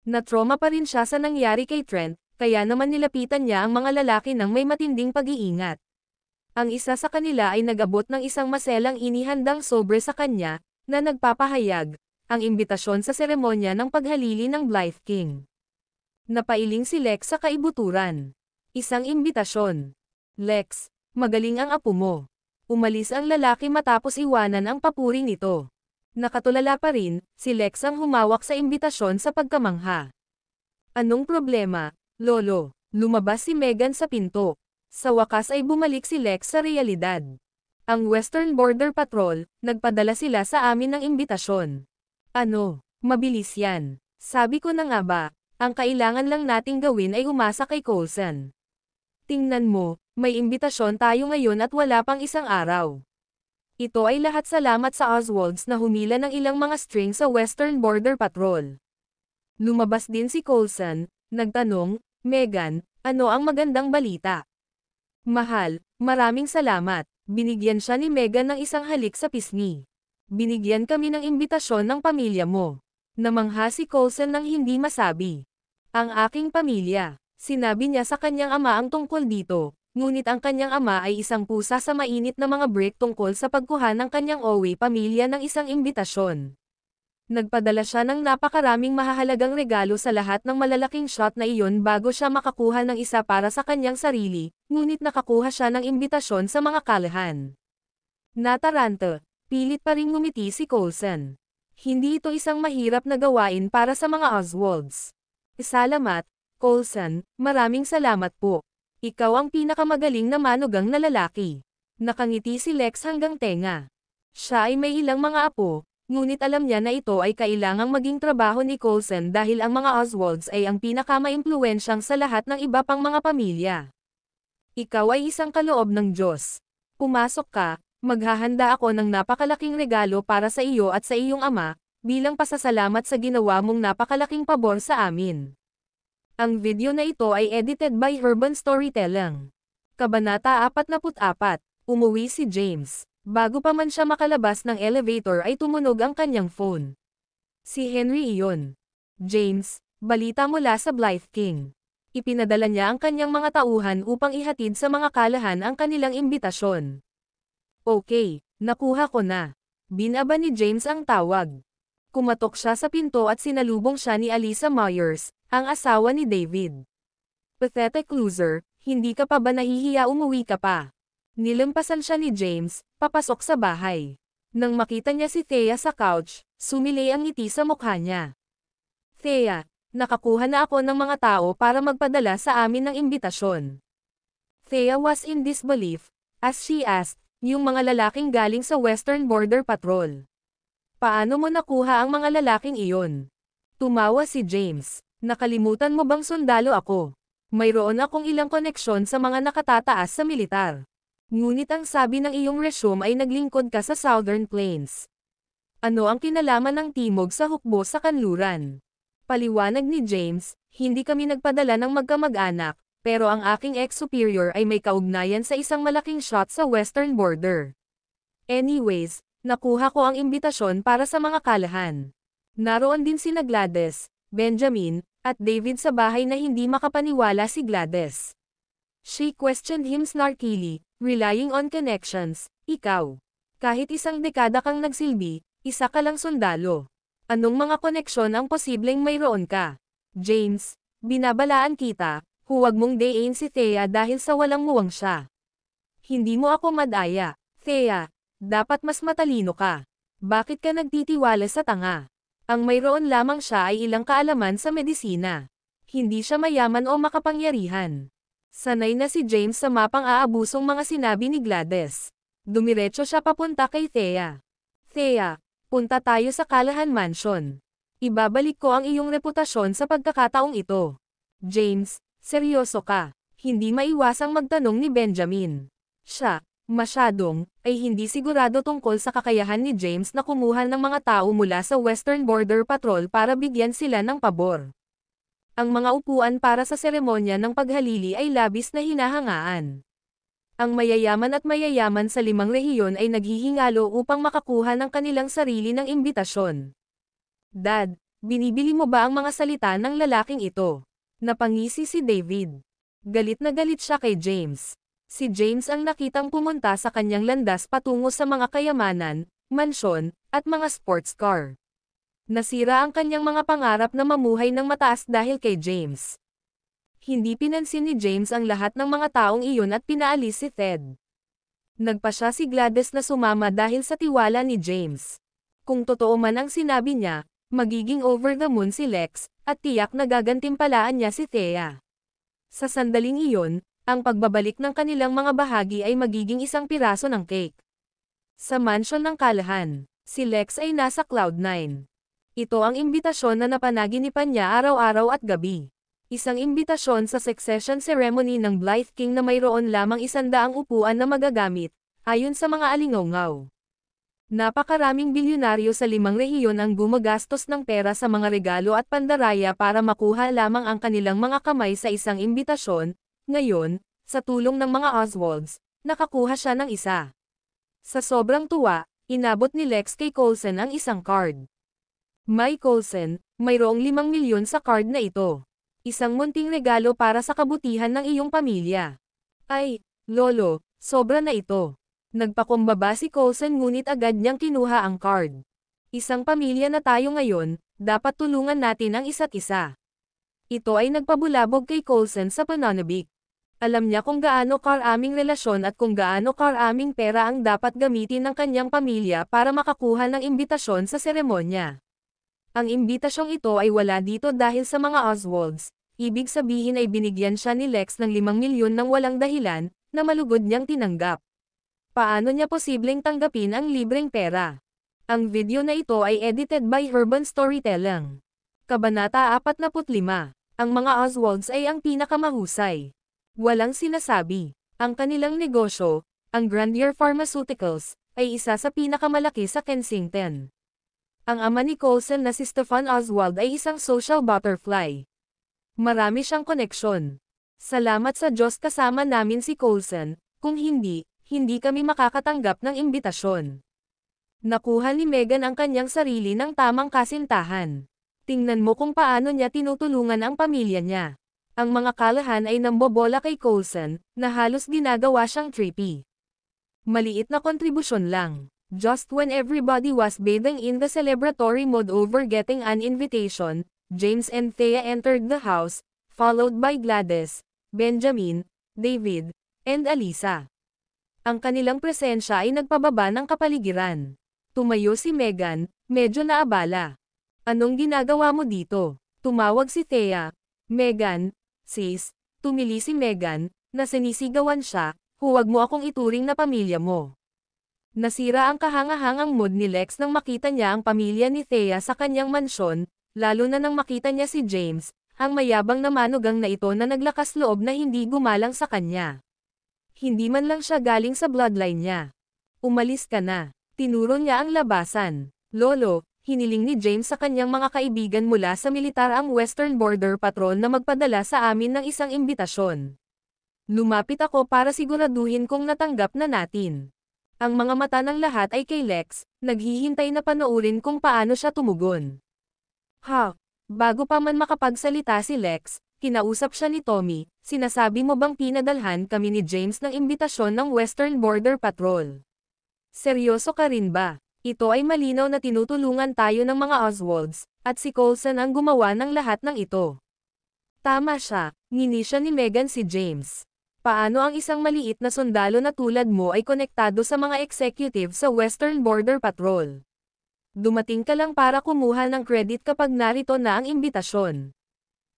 Natroma pa rin siya sa nangyari kay Trent, kaya naman nilapitan niya ang mga lalaki ng may matinding pag-iingat. Ang isa sa kanila ay nag-abot ng isang maselang inihandang sobre sa kanya, na nagpapahayag, ang imbitasyon sa seremonya ng paghalili ng Blythe King. Napailing si Lex sa kaibuturan. Isang imbitasyon. Lex, magaling ang apo mo. Umalis ang lalaki matapos iwanan ang papuri nito. Nakatulala pa rin, si Lex ang humawak sa imbitasyon sa pagkamangha. Anong problema, Lolo? Lumabas si Megan sa pinto. Sa wakas ay bumalik si Lex sa realidad. Ang Western Border Patrol, nagpadala sila sa amin ng imbitasyon. Ano, mabilis yan. Sabi ko na nga ba, ang kailangan lang nating gawin ay umasa kay Coulson. Tingnan mo, may imbitasyon tayo ngayon at wala pang isang araw. Ito ay lahat salamat sa Oswalds na humila ng ilang mga string sa Western Border Patrol. Lumabas din si Coulson, nagtanong, Megan, ano ang magandang balita? Mahal, maraming salamat. Binigyan siya ni Megan ng isang halik sa pisngi. Binigyan kami ng imbitasyon ng pamilya mo. Namangha si Coulson nang hindi masabi. Ang aking pamilya. Sinabi niya sa kanyang ama ang tungkol dito, ngunit ang kanyang ama ay isang pusa sa mainit na mga break tungkol sa pagkuha ng kanyang Owe pamilya ng isang imbitasyon. Nagpadala siya ng napakaraming mahahalagang regalo sa lahat ng malalaking shot na iyon bago siya makakuha ng isa para sa kanyang sarili, ngunit nakakuha siya ng imbitasyon sa mga kalahan. Nataranta, pilit pa ring ngumiti si Coulson. Hindi ito isang mahirap na gawain para sa mga Oswalds. Salamat, Coulson, maraming salamat po. Ikaw ang pinakamagaling na manugang na lalaki. Nakangiti si Lex hanggang tenga. Siya ay may ilang mga apo, ngunit alam niya na ito ay kailangang maging trabaho ni Coulson dahil ang mga Oswalds ay ang pinakamaimpluwensyang sa lahat ng iba pang mga pamilya. Ikaw ay isang kaloob ng Diyos. Pumasok ka, maghahanda ako ng napakalaking regalo para sa iyo at sa iyong ama, bilang pasasalamat sa ginawa mong napakalaking pabor sa amin. Ang video na ito ay edited by Herban Storytelling. Kabanata 44, umuwi si James. Bago pa man siya makalabas ng elevator ay tumunog ang kanyang phone. Si Henry iyon. James, balita mula sa Blythe King. Ipinadala niya ang kanyang mga tauhan upang ihatid sa mga kalahan ang kanilang imbitasyon. Okay, nakuha ko na. Binaba ni James ang tawag. Kumatok siya sa pinto at sinalubong siya ni Alyssa Myers, ang asawa ni David. Pathetic loser, hindi ka pa ba nahihiya, umuwi ka pa? Nilampasan siya ni James, papasok sa bahay. Nang makita niya si Thea sa couch, sumilay ang ngiti sa mukha niya. Thea, nakakuha na ako ng mga tao para magpadala sa amin ng imbitasyon. Thea was in disbelief, as she asked, yung mga lalaking galing sa Western Border Patrol. Paano mo nakuha ang mga lalaking iyon? Tumawa si James. Nakalimutan mo bang sundalo ako? Mayroon akong ilang koneksyon sa mga nakatataas sa militar. Ngunit ang sabi ng iyong resume ay naglingkod ka sa Southern Plains. Ano ang kinalaman ng timog sa hukbo sa kanluran? Paliwanag ni James, hindi kami nagpadala ng magkamag-anak, pero ang aking ex-superior ay may kaugnayan sa isang malaking shot sa Western Border. Anyways, nakuha ko ang imbitasyon para sa mga kalahan. Naroon din sina Gladys, Benjamin, at David sa bahay na hindi makapaniwala si Gladys. She questioned him snarkily, relying on connections. Ikaw. Kahit isang dekada kang nagsilbi, isa ka lang sundalo. Anong mga koneksyon ang posibleng mayroon ka? James, binabalaan kita, huwag mong dayin si Thea dahil sa walang muwang siya. Hindi mo ako madaya, Thea. Dapat mas matalino ka. Bakit ka nagtitiwala sa tanga? Ang mayroon lamang siya ay ilang kaalaman sa medisina. Hindi siya mayaman o makapangyarihan. Sanay na si James sa mapang-aabusong mga sinabi ni Gladys. Dumiretso siya papunta kay Thea. Thea, punta tayo sa Callahan Mansion. Ibabalik ko ang iyong reputasyon sa pagkakataong ito. James, seryoso ka? Hindi maiwasang magtanong ni Benjamin. Siya, masyadong, ay hindi sigurado tungkol sa kakayahan ni James na kumuha ng mga tao mula sa Western Border Patrol para bigyan sila ng pabor. Ang mga upuan para sa seremonya ng paghalili ay labis na hinahangaan. Ang mayayaman at mayayaman sa 5 rehiyon ay naghihingalo upang makakuha ng kanilang sarili ng imbitasyon. Dad, binibili mo ba ang mga salita ng lalaking ito? Napangisi si David. Galit na galit siya kay James. Si James ang nakitang pumunta sa kanyang landas patungo sa mga kayamanan, mansyon, at mga sports car. Nasira ang kanyang mga pangarap na mamuhay ng mataas dahil kay James. Hindi pinansin ni James ang lahat ng mga taong iyon at pinaalis si Ted. Nagpa siya si Gladys na sumama dahil sa tiwala ni James. Kung totoo man ang sinabi niya, magiging over the moon si Lex, at tiyak na gagantimpalaan niya si Thea. Sa sandaling iyon, ang pagbabalik ng kanilang mga bahagi ay magiging isang piraso ng cake. Sa mansyon ng Callahan, si Lex ay nasa Cloud 9. Ito ang imbitasyon na napanaginipan niya araw-araw at gabi. Isang imbitasyon sa succession ceremony ng Blythe King na mayroon lamang 100 upuan na magagamit, ayon sa mga alingawngaw. Napakaraming bilyonaryo sa 5 rehiyon ang gumagastos ng pera sa mga regalo at pandaraya para makuha lamang ang kanilang mga kamay sa isang imbitasyon. Ngayon, sa tulong ng mga Oswalds, nakakuha siya ng isa. Sa sobrang tuwa, inabot ni Lex kay Coulson ang isang card. May Coulson, mayroong 5 milyon sa card na ito. Isang munting regalo para sa kabutihan ng iyong pamilya. Ay, Lolo, sobra na ito. Nagpakumbaba si Coulson ngunit agad niyang kinuha ang card. Isang pamilya na tayo ngayon, dapat tulungan natin ang isa't isa. Ito ay nagpabulabog kay Coulson sa pananabik. Alam niya kung gaano karaming relasyon at kung gaano karaming pera ang dapat gamitin ng kanyang pamilya para makakuha ng imbitasyon sa seremonya. Ang imbitasyong ito ay wala dito dahil sa mga Oswalds, ibig sabihin ay binigyan siya ni Lex ng 5 milyon ng walang dahilan, na malugod niyang tinanggap. Paano niya posibleng tanggapin ang libreng pera? Ang video na ito ay edited by Urban Storytelling. Kabanata 45. Ang mga Oswalds ay ang pinakamahusay. Walang sinasabi. Ang kanilang negosyo, ang Grandier Pharmaceuticals, ay isa sa pinakamalaki sa Kensington. Ang ama ni Coulson na si Stefan Oswald ay isang social butterfly. Marami siyang koneksyon. Salamat sa Diyos kasama namin si Coulson, kung hindi, hindi kami makakatanggap ng imbitasyon. Nakuha ni Meghan ang kanyang sarili ng tamang kasintahan. Tingnan mo kung paano niya tinutulungan ang pamilya niya. Ang mga Callahan ay nambobola kay Coulson, na halos ginagawa siyang trippy. Maliit na kontribusyon lang. Just when everybody was bathing in the celebratory mood over getting an invitation, James and Thea entered the house, followed by Gladys, Benjamin, David, and Alisa. Ang kanilang presensya ay nagpababa ng kapaligiran. Tumayo si Megan, medyo naabala. Anong ginagawa mo dito? Tumawag si Thea. Megan, sis, tumili si Megan, na sinisigawan siya, huwag mo akong ituring na pamilya mo. Nasira ang kahangahangang mood ni Lex nang makita niya ang pamilya ni Thea sa kanyang mansyon, lalo na nang makita niya si James, ang mayabang na manugang na ito na naglakas loob na hindi gumalang sa kanya. Hindi man lang siya galing sa bloodline niya. Umalis ka na. Tinuro niya ang labasan. Lolo, hiniling ni James sa kanyang mga kaibigan mula sa militar ang Western Border Patrol na magpadala sa amin ng isang imbitasyon. Lumapit ako para siguraduhin kong natanggap na natin. Ang mga mata ng lahat ay kay Lex, naghihintay na panoorin kung paano siya tumugon. Ha? Bago pa man makapagsalita si Lex, kinausap siya ni Tommy, sinasabi mo bang pinadalhan kami ni James ng imbitasyon ng Western Border Patrol? Seryoso ka rin ba? Ito ay malinaw na tinutulungan tayo ng mga Oswalds, at si Coulson ang gumawa ng lahat ng ito. Tama siya, nginisya ni Megan si James. Paano ang isang maliit na sundalo na tulad mo ay konektado sa mga executive sa Western Border Patrol? Dumating ka lang para kumuha ng credit kapag narito na ang imbitasyon.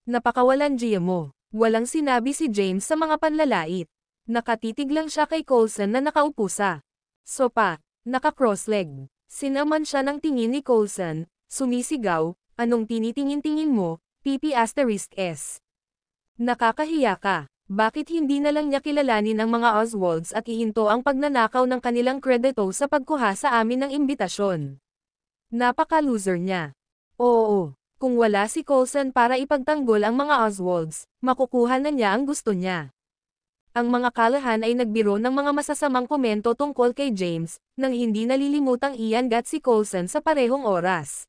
Napakawalandiya mo. Walang sinabi si James sa mga panlalait. Nakatitig lang siya kay Coulson na nakaupo sa sopa, naka-cross-leg. Sinaman siya ng tingin ni Coulson, sumisigaw, anong tinitingin-tingin mo, PP*S. Nakakahiya ka. Bakit hindi na lang niya kilalanin ang mga Oswalds at ihinto ang pagnanakaw ng kanilang kredito sa pagkuha sa amin ng imbitasyon? Napaka-loser niya. Oo. Kung wala si Coulson para ipagtanggol ang mga Oswalds, makukuha na niya ang gusto niya. Ang mga kalahan ay nagbiro ng mga masasamang komento tungkol kay James, nang hindi nalilimutang iangat si Coulson sa parehong oras.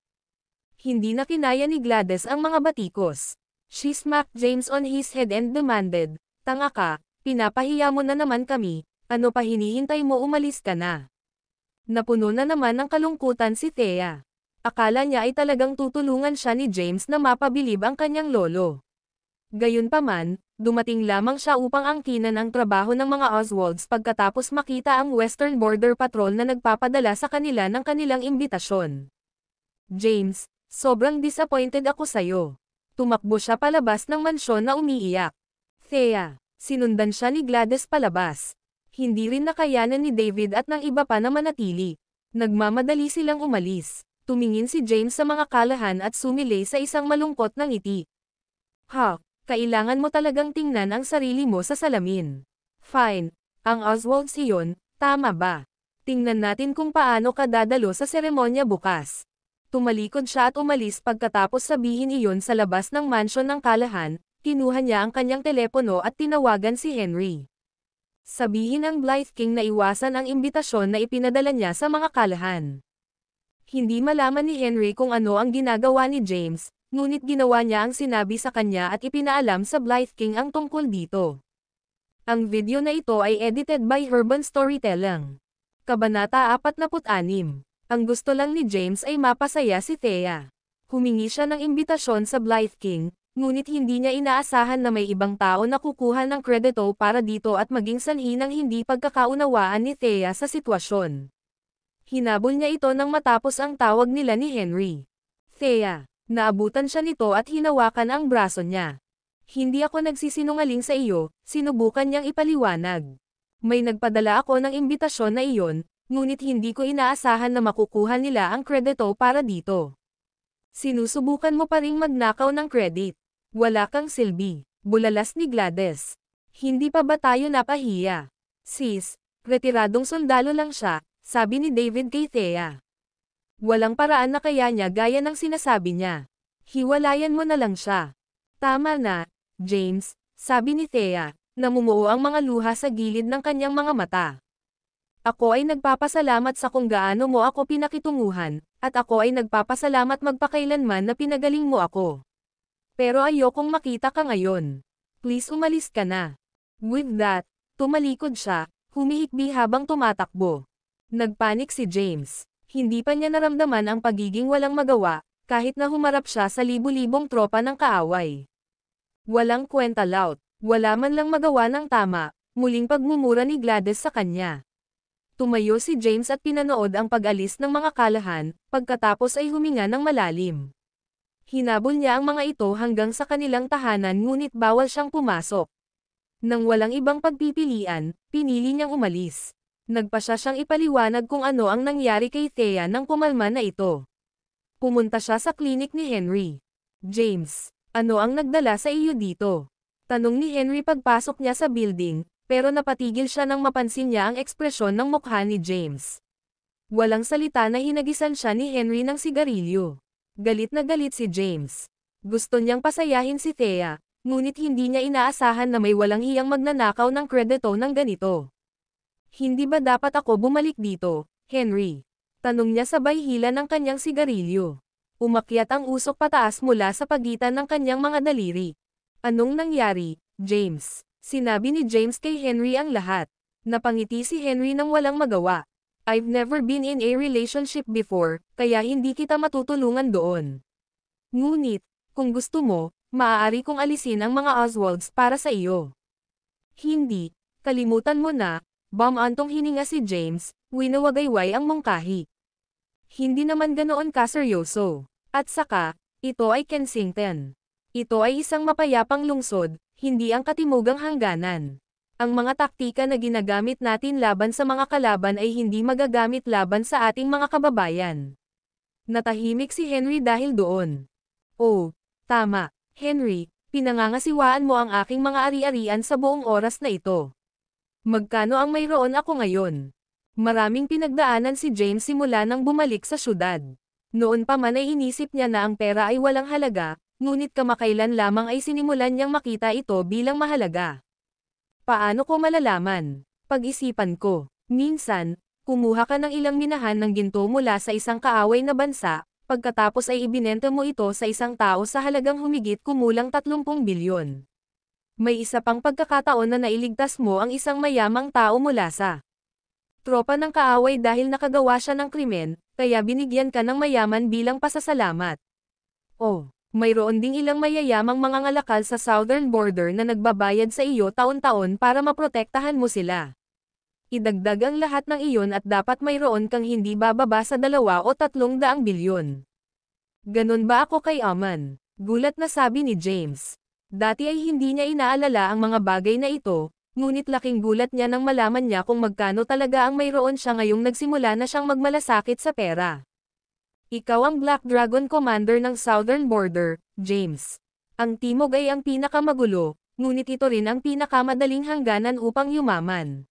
Hindi na kinaya ni Gladys ang mga batikos. She smacked James on his head and demanded, "Tanga ka, pinapahiya mo na naman kami, ano pa hinihintay mo, umalis ka na." Napuno na naman ng kalungkutan si Thea. Akala niya ay talagang tutulungan siya ni James na mapabilib ang kanyang lolo. Gayunpaman, dumating lamang siya upang angkinan ang trabaho ng mga Oswalds pagkatapos makita ang Western Border Patrol na nagpapadala sa kanila ng kanilang imbitasyon. James, sobrang disappointed ako sa'yo. Tumakbo siya palabas ng mansyon na umiiyak. Thea, sinundan siya ni Gladys palabas. Hindi rin nakayanan ni David at ng iba pa na manatili. Nagmamadali silang umalis. Tumingin si James sa mga kalahan at sumilay sa isang malungkot na ngiti. Ha, kailangan mo talagang tingnan ang sarili mo sa salamin. Fine, ang Oswalds iyon, tama ba? Tingnan natin kung paano ka dadalo sa seremonya bukas. Tumalikod siya at umalis pagkatapos sabihin iyon sa labas ng mansyon ng kalahan, kinuha niya ang kanyang telepono at tinawagan si Henry. Sabihin ang Blythe King na iwasan ang imbitasyon na ipinadala niya sa mga kalahan. Hindi malaman ni Henry kung ano ang ginagawa ni James, ngunit ginawa niya ang sinabi sa kanya at ipinaalam sa Blythe King ang tungkol dito. Ang video na ito ay edited by Urban Storytelling. Kabanata 46. Ang gusto lang ni James ay mapasaya si Thea. Humingi siya ng imbitasyon sa Blythe King, ngunit hindi niya inaasahan na may ibang tao na kukuha ng kredito para dito at maging sanhi ng hindi pagkakaunawaan ni Thea sa sitwasyon. Hinabol niya ito nang matapos ang tawag nila ni Henry. Thea, naabutan siya nito at hinawakan ang braso niya. Hindi ako nagsisinungaling sa iyo, sinubukan niyang ipaliwanag. May nagpadala ako ng imbitasyon na iyon, ngunit hindi ko inaasahan na makukuha nila ang kredito para dito. Sinusubukan mo pa ring magnakaw ng credit. Wala kang silbi. Bulalas ni Gladys. Hindi pa ba tayo napahiya? Sis, retiradong sundalo lang siya, sabi ni David kay Thea. Walang paraan na kaya niya gaya ng sinasabi niya. Hiwalayan mo na lang siya. Tama na, James, sabi ni Thea, namumuo ang mga luha sa gilid ng kanyang mga mata. Ako ay nagpapasalamat sa kung gaano mo ako pinakitunguhan, at ako ay nagpapasalamat magpakailanman na pinagaling mo ako. Pero ayokong makita ka ngayon. Please umalis ka na. With that, tumalikod siya, humihikbi habang tumatakbo. Nagpanik si James. Hindi pa niya naramdaman ang pagiging walang magawa, kahit na humarap siya sa libu-libong tropa ng kaaway. Walang kwenta laut, wala man lang magawa ng tama, muling pagmumura ni Gladys sa kanya. Tumayo si James at pinanood ang pag-alis ng mga kalahan, pagkatapos ay huminga ng malalim. Hinabol niya ang mga ito hanggang sa kanilang tahanan ngunit bawal siyang pumasok. Nang walang ibang pagpipilian, pinili niyang umalis. Nagpasya siyang ipaliwanag kung ano ang nangyari kay Thea nang pumalma na ito. Pumunta siya sa klinik ni Henry. James, ano ang nagdala sa iyo dito? Tanong ni Henry pagpasok niya sa building, pero napatigil siya nang mapansin niya ang ekspresyon ng mukha ni James. Walang salita na hinagisan siya ni Henry ng sigarilyo. Galit na galit si James. Gusto niyang pasayahin si Thea, ngunit hindi niya inaasahan na may walang hiyang magnanakaw ng kredito ng ganito. Hindi ba dapat ako bumalik dito, Henry? Tanong niya sabay hila ng kanyang sigarilyo. Umakyat ang usok pataas mula sa pagitan ng kanyang mga daliri. Anong nangyari, James? Sinabi ni James kay Henry ang lahat. Napangiti si Henry nang walang magawa. I've never been in a relationship before, kaya hindi kita matutulungan doon. Ngunit, kung gusto mo, maaari kong alisin ang mga Oswalds para sa iyo. Hindi, kalimutan mo na, antong hininga si James, winawagayway ang mungkahi. Hindi naman ganoon kaseryoso. At saka, ito ay Kensington. Ito ay isang mapayapang lungsod, hindi ang katimugang hangganan. Ang mga taktika na ginagamit natin laban sa mga kalaban ay hindi magagamit laban sa ating mga kababayan. Natahimik si Henry dahil doon. Oh, tama, Henry, pinangangasiwaan mo ang aking mga ari-arian sa buong oras na ito. Magkano ang mayroon ako ngayon? Maraming pinagdaanan si James simula nang bumalik sa syudad. Noon pa man ay inisip niya na ang pera ay walang halaga, ngunit kamakailan lamang ay sinimulan niyang makita ito bilang mahalaga. Paano ko malalaman? Pag-isipan ko. Minsan, kumuha ka ng ilang minahan ng ginto mula sa isang kaaway na bansa, pagkatapos ay ibinenta mo ito sa isang tao sa halagang humigit kumulang 30 bilyon. May isa pang pagkakataon na nailigtas mo ang isang mayamang tao mula sa tropa ng kaaway dahil nakagawa siya ng krimen, kaya binigyan ka ng mayaman bilang pasasalamat. Oh, mayroon ding ilang mayayamang mga ngalakal sa southern border na nagbabayad sa iyo taon-taon para maprotektahan mo sila. Idagdag ang lahat ng iyon at dapat mayroon kang hindi bababa sa 2 o 300 bilyon. Ganon ba ako kay Aman? Gulat na sabi ni James. Dati ay hindi niya inaalala ang mga bagay na ito, ngunit laking gulat niya nang malaman niya kung magkano talaga ang mayroon siya ngayong nagsimula na siyang magmalasakit sa pera. Ikaw ang Black Dragon Commander ng Southern Border, James. Ang Timog ay ang pinakamagulo, ngunit ito rin ang pinakamadaling hangganan upang yumaman.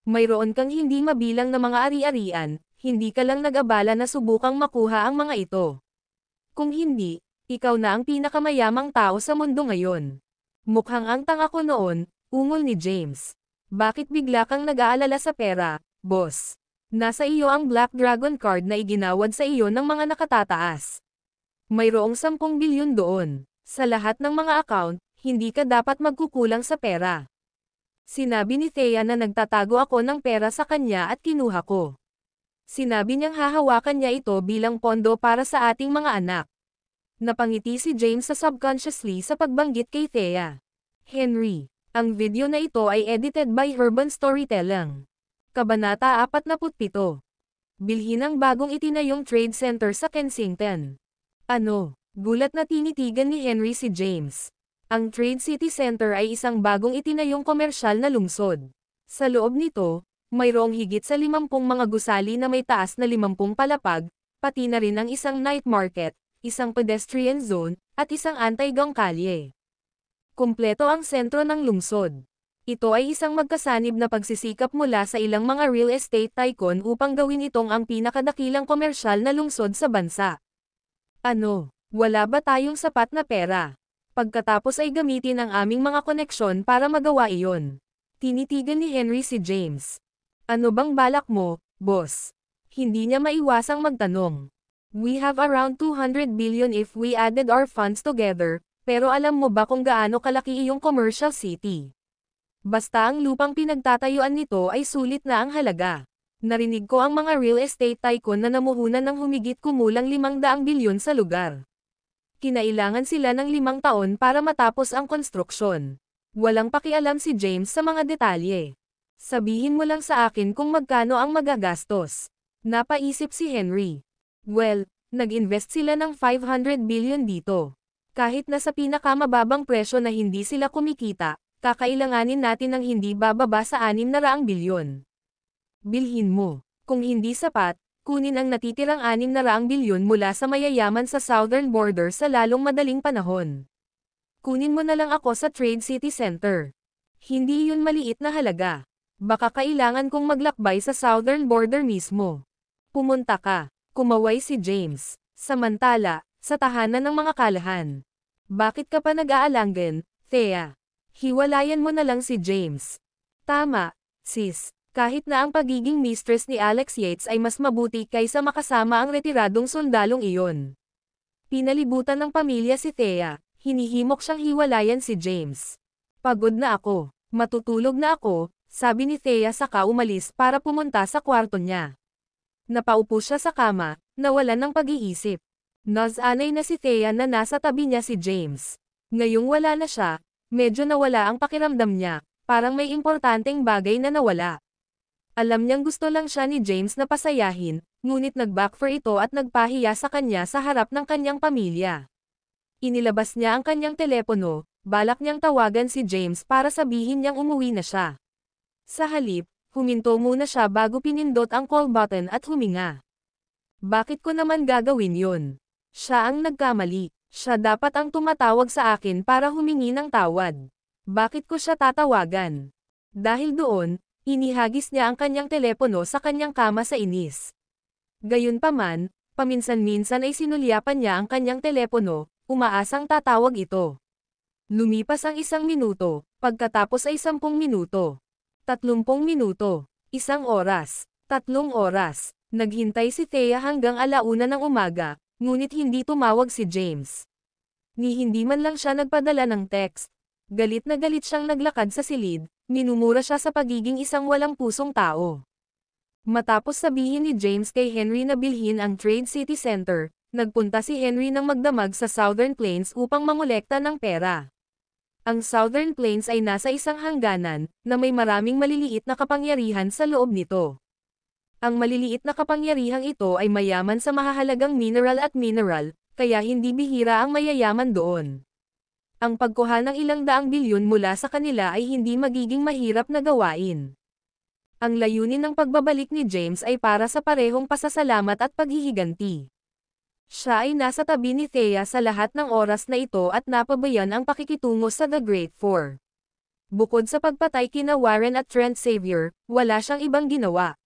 Mayroon kang hindi mabilang na mga ari-arian, hindi ka lang nag-abala na subukang makuha ang mga ito. Kung hindi, ikaw na ang pinakamayamang tao sa mundo ngayon. Mukhang ang tanga ko noon, ungol ni James. Bakit bigla kang nag-aalala sa pera, boss? Nasa iyo ang Black Dragon card na iginawad sa iyo ng mga nakatataas. Mayroong 10 bilyon doon. Sa lahat ng mga account, hindi ka dapat magkukulang sa pera. Sinabi ni Thea na nagtatago ako ng pera sa kanya at kinuha ko. Sinabi niyang hahawakan niya ito bilang pondo para sa ating mga anak. Napangiti si James sa subconsciously sa pagbanggit kay Thea. Henry, ang video na ito ay edited by Urban Storytelling. Kabanata 47. Bilhin ang bagong itinayong trade center sa Kensington. Ano? Gulat na tinitigan ni Henry si James. Ang Trade City Center ay isang bagong itinayong komersyal na lungsod. Sa loob nito, mayroong higit sa 50 mga gusali na may taas na 50 palapag, pati na rin ang isang night market, isang pedestrian zone, at isang anti-gang kalye. Kumpleto ang sentro ng lungsod. Ito ay isang magkasanib na pagsisikap mula sa ilang mga real estate tycoon upang gawin itong ang pinakadakilang komersyal na lungsod sa bansa. Ano, wala ba tayong sapat na pera? Pagkatapos ay gamitin ang aming mga koneksyon para magawa iyon. Tinitigan ni Henry si James. Ano bang balak mo, boss? Hindi niya maiwasang magtanong. We have around 200 billion if we added our funds together, pero alam mo ba kung gaano kalaki iyong commercial city? Basta ang lupang pinagtatayuan nito ay sulit na ang halaga. Narinig ko ang mga real estate tycoon na namuhunan ng humigit kumulang 500 bilyon sa lugar. Kinailangan sila ng 5 taon para matapos ang konstruksyon. Walang pakialam si James sa mga detalye. Sabihin mo lang sa akin kung magkano ang magagastos. Napaisip si Henry. Well, nag-invest sila ng 500 billion dito. Kahit na sa pinakamababang presyo na hindi sila kumikita, kakailanganin natin ng hindi bababa sa 600 bilyon. Bilhin mo. Kung hindi sapat, kunin ang natitirang 600 bilyon mula sa mayayaman sa southern border sa lalong madaling panahon. Kunin mo na lang ako sa Trade City Center. Hindi yun maliit na halaga. Baka kailangan kong maglakbay sa southern border mismo. Pumunta ka. Kumaway si James. Samantala, sa tahanan ng mga kalahan. Bakit ka pa nag-aalanggan, Thea? Hiwalayan mo na lang si James. Tama, sis. Kahit na ang pagiging mistress ni Alex Yates ay mas mabuti kaysa makasama ang retiradong sundalong iyon. Pinalibutan ng pamilya si Thea, hinihimok siyang hiwalayan si James. Pagod na ako, matutulog na ako, sabi ni Thea saka umalis para pumunta sa kwarto niya. Napaupo siya sa kama, nawalan ng pag-iisip. Nasanay na si Thea na nasa tabi niya si James. Ngayong wala na siya, medyo nawala ang pakiramdam niya, parang may importanteng bagay na nawala. Alam niyang gusto lang siya ni James na pasayahin, ngunit nag-backfire ito at nagpahiya sa kanya sa harap ng kanyang pamilya. Inilabas niya ang kanyang telepono, balak niyang tawagan si James para sabihin niyang umuwi na siya. Sa halip, huminto muna siya bago pinindot ang call button at huminga. Bakit ko naman gagawin yun? Siya ang nagkamali. Siya dapat ang tumatawag sa akin para humingi ng tawad. Bakit ko siya tatawagan? Dahil doon, inihagis niya ang kanyang telepono sa kanyang kama sa inis. Gayunpaman, paminsan-minsan ay sinulyapan niya ang kanyang telepono, umaasang tatawag ito. Lumipas ang 1 minuto, pagkatapos ay 10 minuto. 30 minuto, 1 oras, 3 oras. Naghintay si Thea hanggang 1:00 ng umaga, ngunit hindi tumawag si James. Ni hindi man lang siya nagpadala ng text. Galit na galit siyang naglakad sa silid, minumura siya sa pagiging isang walang pusong tao. Matapos sabihin ni James kay Henry na bilhin ang Trade City Center, nagpunta si Henry ng magdamag sa Southern Plains upang mangolekta ng pera. Ang Southern Plains ay nasa isang hangganan, na may maraming maliliit na kapangyarihan sa loob nito. Ang maliliit na kapangyarihang ito ay mayaman sa mahahalagang mineral, kaya hindi bihira ang mayayaman doon. Ang pagkuha ng ilang daang bilyon mula sa kanila ay hindi magiging mahirap na gawain. Ang layunin ng pagbabalik ni James ay para sa parehong pasasalamat at paghihiganti. Siya ay nasa tabi ni Thea sa lahat ng oras na ito at napabayan ang pakikitungo sa The Great Four. Bukod sa pagpatay kina Warren at Trent Xavier, wala siyang ibang ginawa.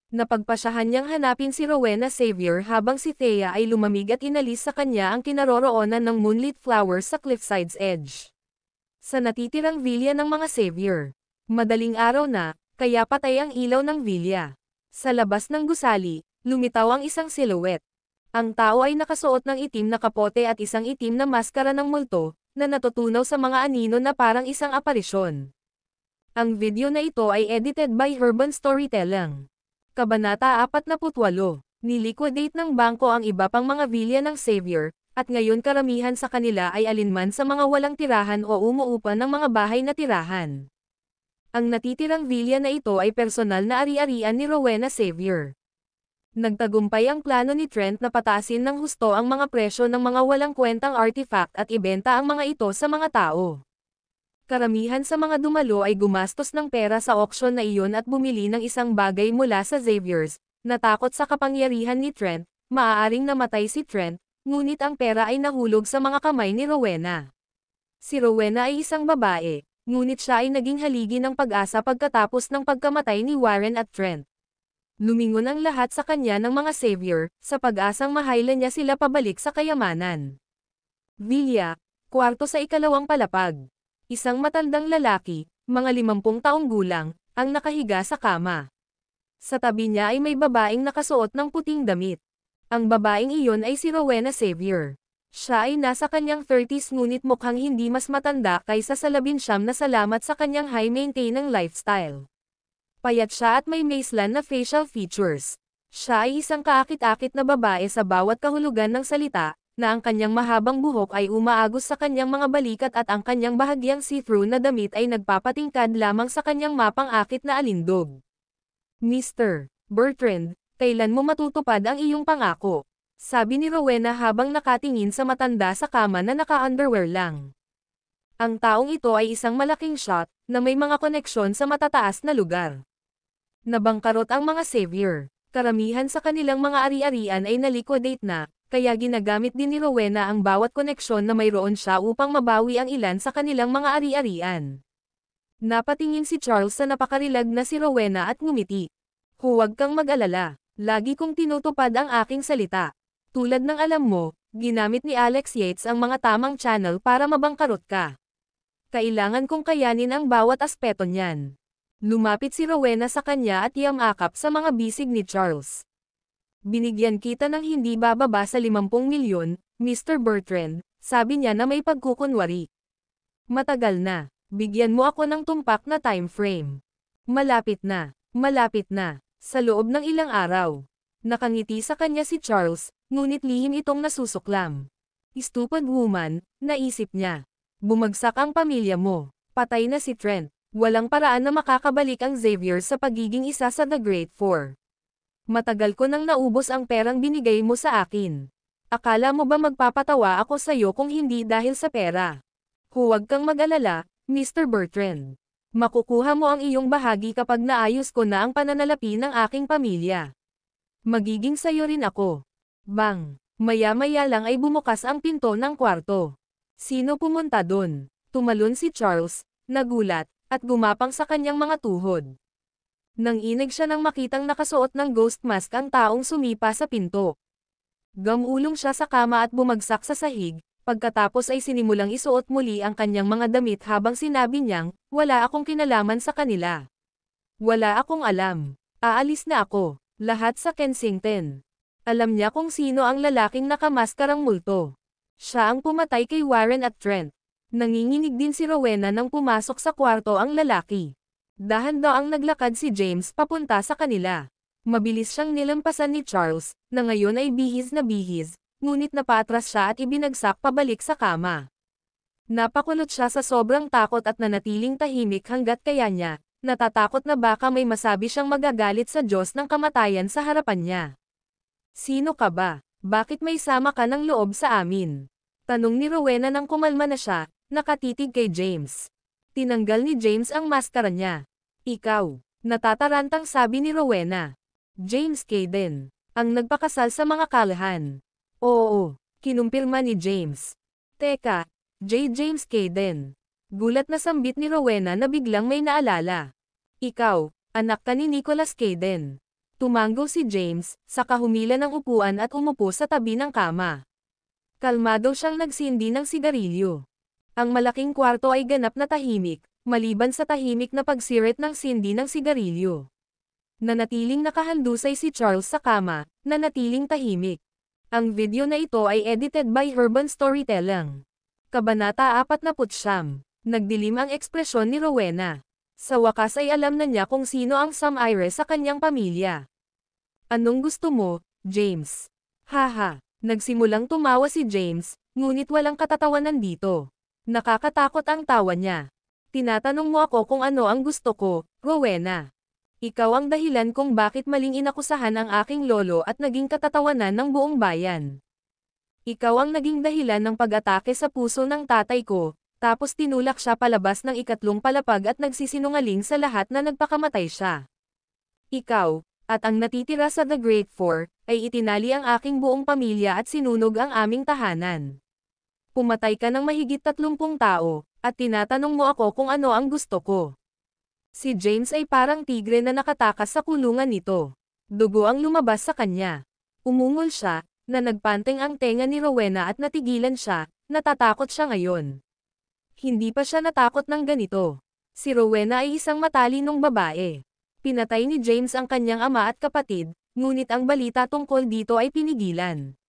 Napagpasyahan niyang hanapin si Rowena Xavier habang si Thea ay lumamig at inalis sa kanya ang kinaroroonan ng moonlit flowers sa cliffside's edge. Sa natitirang villa ng mga Xavier. Madaling araw na, kaya patay ang ilaw ng villa. Sa labas ng gusali, lumitaw ang isang silhouette. Ang tao ay nakasuot ng itim na kapote at isang itim na maskara ng multo, na natutunaw sa mga anino na parang isang aparisyon. Ang video na ito ay edited by Urban Storytelling. Kabanata 48. Niliquidate ng bangko ang iba pang mga villa ng Xavier, at ngayon karamihan sa kanila ay alinman sa mga walang tirahan o umuupa ng mga bahay na tirahan. Ang natitirang villa na ito ay personal na ari-arian ni Rowena Xavier. Nagtagumpay ang plano ni Trent na pataasin ng husto ang mga presyo ng mga walang kwentang artifact at ibenta ang mga ito sa mga tao. Karamihan sa mga dumalo ay gumastos ng pera sa auction na iyon at bumili ng isang bagay mula sa Xavier's. Natakot sa kapangyarihan ni Trent, maaaring namatay si Trent, ngunit ang pera ay nahulog sa mga kamay ni Rowena. Si Rowena ay isang babae, ngunit siya ay naging haligi ng pag-asa pagkatapos ng pagkamatay ni Warren at Trent. Lumingon ang lahat sa kanya ng mga Xavier, sa pag-asang mahayla niya sila pabalik sa kayamanan. Villa, kwarto sa 2 palapag. Isang matandang lalaki, mga 50 taong gulang, ang nakahiga sa kama. Sa tabi niya ay may babaeng nakasuot ng puting damit. Ang babaeng iyon ay si Rowena Xavier. Siya ay nasa kanyang 30s ngunit mukhang hindi mas matanda kaysa sa 19 na salamat sa kanyang high-maintain ng lifestyle. Payat siya at may maislan na facial features. Siya ay isang kaakit-akit na babae sa bawat kahulugan ng salita, na ang kanyang mahabang buhok ay umaagos sa kanyang mga balikat at ang kanyang bahagyang see-through na damit ay nagpapatingkad lamang sa kanyang mapang-akit na alindog. Mr. Bertrand, kailan mo matutupad ang iyong pangako? Sabi ni Rowena habang nakatingin sa matanda sa kama na naka-underwear lang. Ang taong ito ay isang malaking shot, na may mga koneksyon sa matataas na lugar. Nabangkarot ang mga savior. Karamihan sa kanilang mga ari-arian ay naliquidate na, kaya ginagamit din ni Rowena ang bawat koneksyon na mayroon siya upang mabawi ang ilan sa kanilang mga ari-arian. Napatingin si Charles sa napakarilag na si Rowena at ngumiti. Huwag kang mag-alala, lagi kong tinutupad ang aking salita. Tulad ng alam mo, ginamit ni Alex Yates ang mga tamang channel para mabangkarot ka. Kailangan kong kayanin ang bawat aspeto niyan. Lumapit si Rowena sa kanya at yamakap sa mga bisig ni Charles. Binigyan kita ng hindi bababa sa 50 milyon, Mr. Bertrand, sabi niya na may pagkukunwari. Matagal na, bigyan mo ako ng tumpak na time frame. Malapit na, sa loob ng ilang araw. Nakangiti sa kanya si Charles, ngunit lihim itong nasusuklam. Stupid woman, naisip niya. Bumagsak ang pamilya mo, patay na si Trent. Walang paraan na makakabalik ang Xavier sa pagiging isa sa The Great Four. Matagal ko nang naubos ang perang binigay mo sa akin. Akala mo ba magpapatawa ako sa'yo kung hindi dahil sa pera? Huwag kang mag-alala, Mr. Bertrand. Makukuha mo ang iyong bahagi kapag naayos ko na ang pananalapi ng aking pamilya. Magiging sayo rin ako. Bang! Maya-maya lang ay bumukas ang pinto ng kwarto. Sino pumunta dun? Tumalon si Charles, nagulat, at gumapang sa kanyang mga tuhod. Nang inig siya nang makitang nakasuot ng ghost mask ang taong sumipa sa pinto. Gamulong siya sa kama at bumagsak sa sahig, pagkatapos ay sinimulang isuot muli ang kanyang mga damit habang sinabi niyang, wala akong kinalaman sa kanila. Wala akong alam. Aalis na ako. Lahat sa Kensington. Alam niya kung sino ang lalaking nakamaskarang multo. Siya ang pumatay kay Warren at Trent. Nanginginig din si Rowena nang pumasok sa kwarto ang lalaki. Dahan-daang naglakad si James papunta sa kanila. Mabilis siyang nilampasan ni Charles, na ngayon ay bihis na bihis, ngunit napatras siya at ibinagsak pabalik sa kama. Napakulot siya sa sobrang takot at nanatiling tahimik hanggat kaya niya, natatakot na baka may masabi siyang magagalit sa Diyos ng kamatayan sa harapan niya. Sino ka ba? Bakit may sama ka ng loob sa amin? Tanong ni Rowena nang kumalma na siya, nakatitig kay James. Tinanggal ni James ang maskara niya. Ikaw, natatarantang sabi ni Rowena. James Caden, ang nagpakasal sa mga kalahan. Oo, kinumpirma ni James. Teka, James Caden. Gulat na sambit ni Rowena na biglang may naalala. Ikaw, anak ka ni Nicholas Caden. Tumango si James, saka humila ng upuan at umupo sa tabi ng kama. Kalmado siyang nagsindi ng sigarilyo. Ang malaking kwarto ay ganap na tahimik, maliban sa tahimik na pagsirit ng sindi ng sigarilyo. Nanatiling nakahandusay si Charles sa kama, nanatiling tahimik. Ang video na ito ay edited by Urban Storytelling. Kabanata 49. Nagdilim ang ekspresyon ni Rowena. Sa wakas ay alam na niya kung sino ang Sam Iris sa kanyang pamilya. Anong gusto mo, James? Haha. Nagsimulang tumawa si James, ngunit walang katatawanan dito. Nakakatakot ang tawa niya. Tinatanong mo ako kung ano ang gusto ko, Rowena. Ikaw ang dahilan kung bakit maling inakusahan ang aking lolo at naging katatawanan ng buong bayan. Ikaw ang naging dahilan ng pag-atake sa puso ng tatay ko, tapos tinulak siya palabas ng ikatlong palapag at nagsisinungaling sa lahat na nagpakamatay siya. Ikaw, at ang natitira sa The Great Four, ay itinali ang aking buong pamilya at sinunog ang aming tahanan. Pumatay ka ng mahigit 30 tao, at tinatanong mo ako kung ano ang gusto ko. Si James ay parang tigre na nakatakas sa kulungan nito. Dugo ang lumabas sa kanya. Umungol siya, na nagpanteng ang tenga ni Rowena at natigilan siya, natatakot siya ngayon. Hindi pa siya natakot ng ganito. Si Rowena ay isang matalinong babae. Pinatay ni James ang kanyang ama at kapatid, ngunit ang balita tungkol dito ay pinigilan.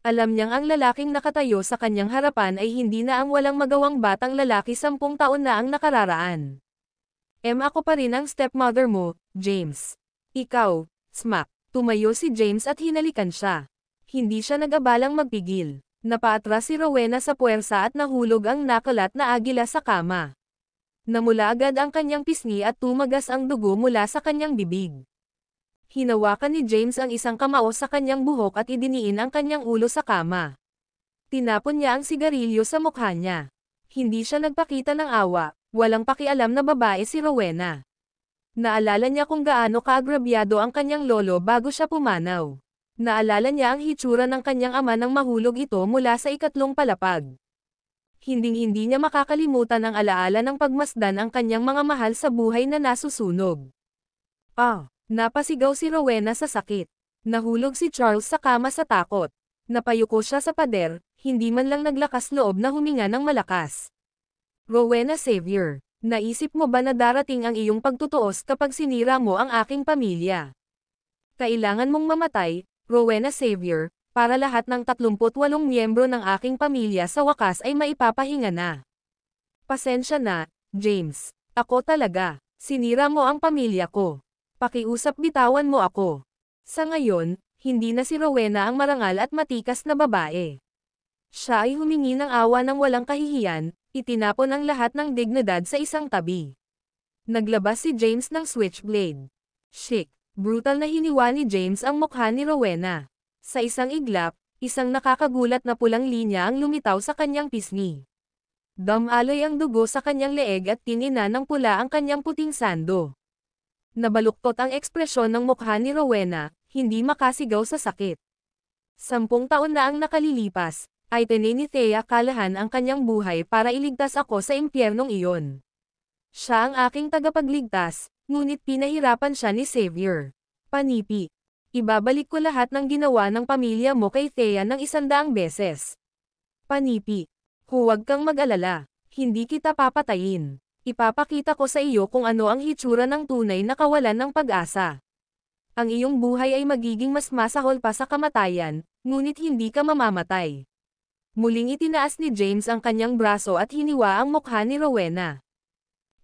Alam niyang ang lalaking nakatayo sa kanyang harapan ay hindi na ang walang magawang batang lalaki 10 taon na ang nakararaan. Ako pa rin ang stepmother mo, James. Ikaw, smack. Tumayo si James at hinalikan siya. Hindi siya nag-abalang magpigil. Napaatras si Rowena sa puwersa at nahulog ang nakalat na agila sa kama. Namula agad ang kanyang pisngi at tumagas ang dugo mula sa kanyang bibig. Hinawakan ni James ang isang kamao sa kanyang buhok at idiniin ang kanyang ulo sa kama. Tinapon niya ang sigarilyo sa mukha niya. Hindi siya nagpakita ng awa, walang pakialam na babae si Rowena. Naalala niya kung gaano kaagrabyado ang kanyang lolo bago siya pumanaw. Naalala niya ang hitsura ng kanyang ama nang mahulog ito mula sa ikatlong palapag. Hinding-hindi niya makakalimutan ang alaala ng pagmasdan ang kanyang mga mahal sa buhay na nasusunog. Napasigaw si Rowena sa sakit. Nahulog si Charles sa kama sa takot. Napayuko siya sa pader, hindi man lang naglakas loob na huminga ng malakas. Rowena Xavier, naisip mo ba na darating ang iyong pagtutuos kapag sinira mo ang aking pamilya? Kailangan mong mamatay, Rowena Xavier, para lahat ng 38 miyembro ng aking pamilya sa wakas ay maipapahinga na. Pasensya na, James. Ako talaga. Sinira mo ang pamilya ko. Pakiusap bitawan mo ako. Sa ngayon, hindi na si Rowena ang marangal at matikas na babae. Siya ay humingi ng awa ng walang kahihiyan, itinapon ang lahat ng dignidad sa isang tabi. Naglabas si James ng switchblade. Chic, brutal na hiniwa ni James ang mukha ni Rowena. Sa isang iglap, isang nakakagulat na pulang linya ang lumitaw sa kanyang pisngi. Damaloy ang dugo sa kanyang leeg at tinina ng pula ang kanyang puting sando. Nabaluktot ang ekspresyon ng mukha ni Rowena, hindi makasigaw sa sakit. 10 taon na ang nakalilipas, ay tinay ni Thea Callahan ang kanyang buhay para iligtas ako sa impyernong iyon. Siya ang aking tagapagligtas, ngunit pinahirapan siya ni Xavier. Panipi. Ibabalik ko lahat ng ginawa ng pamilya mo kay Thea ng 100 beses. Panipi. Huwag kang mag-alala. Hindi kita papatayin. Ipapakita ko sa iyo kung ano ang hitsura ng tunay na kawalan ng pag-asa. Ang iyong buhay ay magiging mas masahol pa sa kamatayan, ngunit hindi ka mamamatay. Muling itinaas ni James ang kanyang braso at hiniwa ang mukha ni Rowena.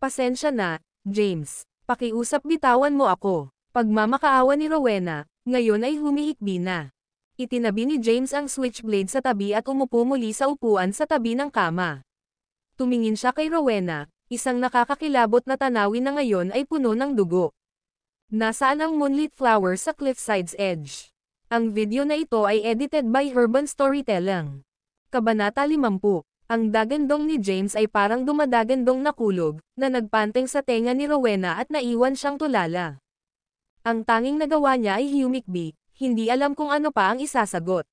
Pasensya na, James. Pakiusap bitawan mo ako. Pagmamakaawa ni Rowena, ngayon ay humihikbi na. Itinabi ni James ang switchblade sa tabi at umupo muli sa upuan sa tabi ng kama. Tumingin siya kay Rowena, isang nakakakilabot na tanawin na ngayon ay puno ng dugo. Nasaan ang moonlit flower sa Cliffside's Edge? Ang video na ito ay edited by Urban Storytelling. Kabanata 50. Ang dagandong ni James ay parang dumadagandong na kulog, na nagpanteng sa tenga ni Rowena at naiwan siyang tulala. Ang tanging nagawa niya ay humikbi, hindi alam kung ano pa ang isasagot.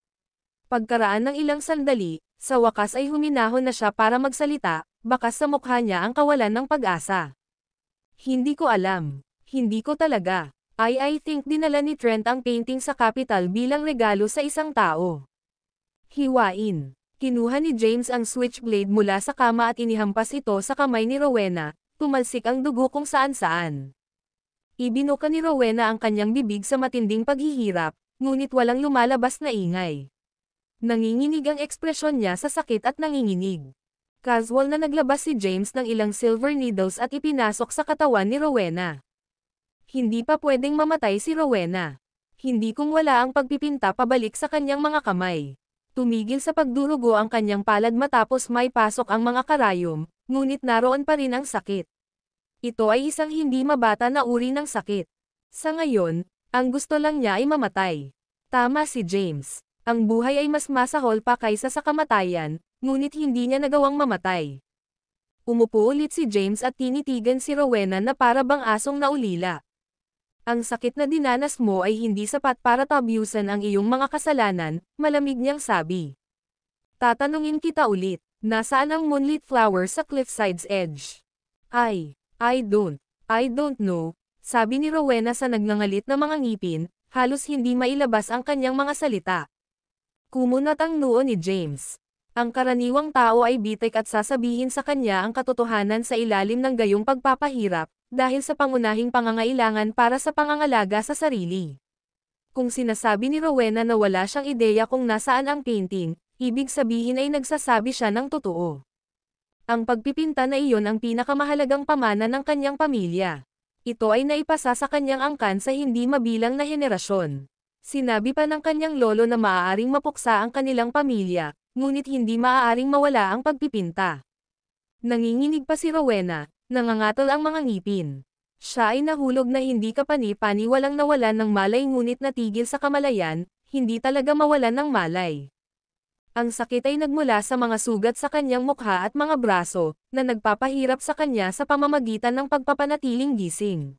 Pagkaraan ng ilang sandali, sa wakas ay huminahon na siya para magsalita, bakas sa mukha niya ang kawalan ng pag-asa. Hindi ko alam. Hindi ko talaga. I think dinala ni Trent ang painting sa Capitol bilang regalo sa isang tao. Hiwain. Kinuha ni James ang switchblade mula sa kama at inihampas ito sa kamay ni Rowena, tumalsik ang dugo kung saan-saan. Ibinuka ni Rowena ang kanyang bibig sa matinding paghihirap, ngunit walang lumalabas na ingay. Nanginginig ang ekspresyon niya sa sakit at nanginginig. Casual na naglabas si James ng ilang silver needles at ipinasok sa katawan ni Rowena. Hindi pa pwedeng mamatay si Rowena. Hindi kung wala ang pagpipinta pabalik sa kanyang mga kamay. Tumigil sa pagdurugo ang kanyang palad matapos may pasok ang mga karayom, ngunit naroon pa rin ang sakit. Ito ay isang hindi mabata na uri ng sakit. Sa ngayon, ang gusto lang niya ay mamatay. Tama si James. Ang buhay ay mas masahol pa kaysa sa kamatayan, ngunit hindi niya nagawang mamatay. Umupo ulit si James at tinitigan si Rowena na para bang asong naulila. Ang sakit na dinanas mo ay hindi sapat para tabyusan ang iyong mga kasalanan, malamig niyang sabi. Tatanungin kita ulit, nasaan ang moonlit flower sa Cliffside's Edge? I don't know, sabi ni Rowena sa nagngangalit na mga ngipin, halos hindi mailabas ang kanyang mga salita. Kumunat ang noo ni James. Ang karaniwang tao ay bitik at sasabihin sa kanya ang katotohanan sa ilalim ng gayong pagpapahirap, dahil sa pangunahing pangangailangan para sa pangangalaga sa sarili. Kung sinasabi ni Rowena na wala siyang ideya kung nasaan ang painting, ibig sabihin ay nagsasabi siya ng totoo. Ang pagpipinta na iyon ang pinakamahalagang pamana ng kanyang pamilya. Ito ay naipasa sa kanyang angkan sa hindi mabilang na henerasyon. Sinabi pa ng kanyang lolo na maaaring mapuksa ang kanilang pamilya, ngunit hindi maaaring mawala ang pagpipinta. Nanginginig pa si Rowena, nangangatol ang mga ngipin. Siya ay nahulog na hindi kapani-pani walang nawalan ng malay ngunit natigil sa kamalayan, hindi talaga mawalan ng malay. Ang sakit ay nagmula sa mga sugat sa kanyang mukha at mga braso, na nagpapahirap sa kanya sa pamamagitan ng pagpapanatiling gising.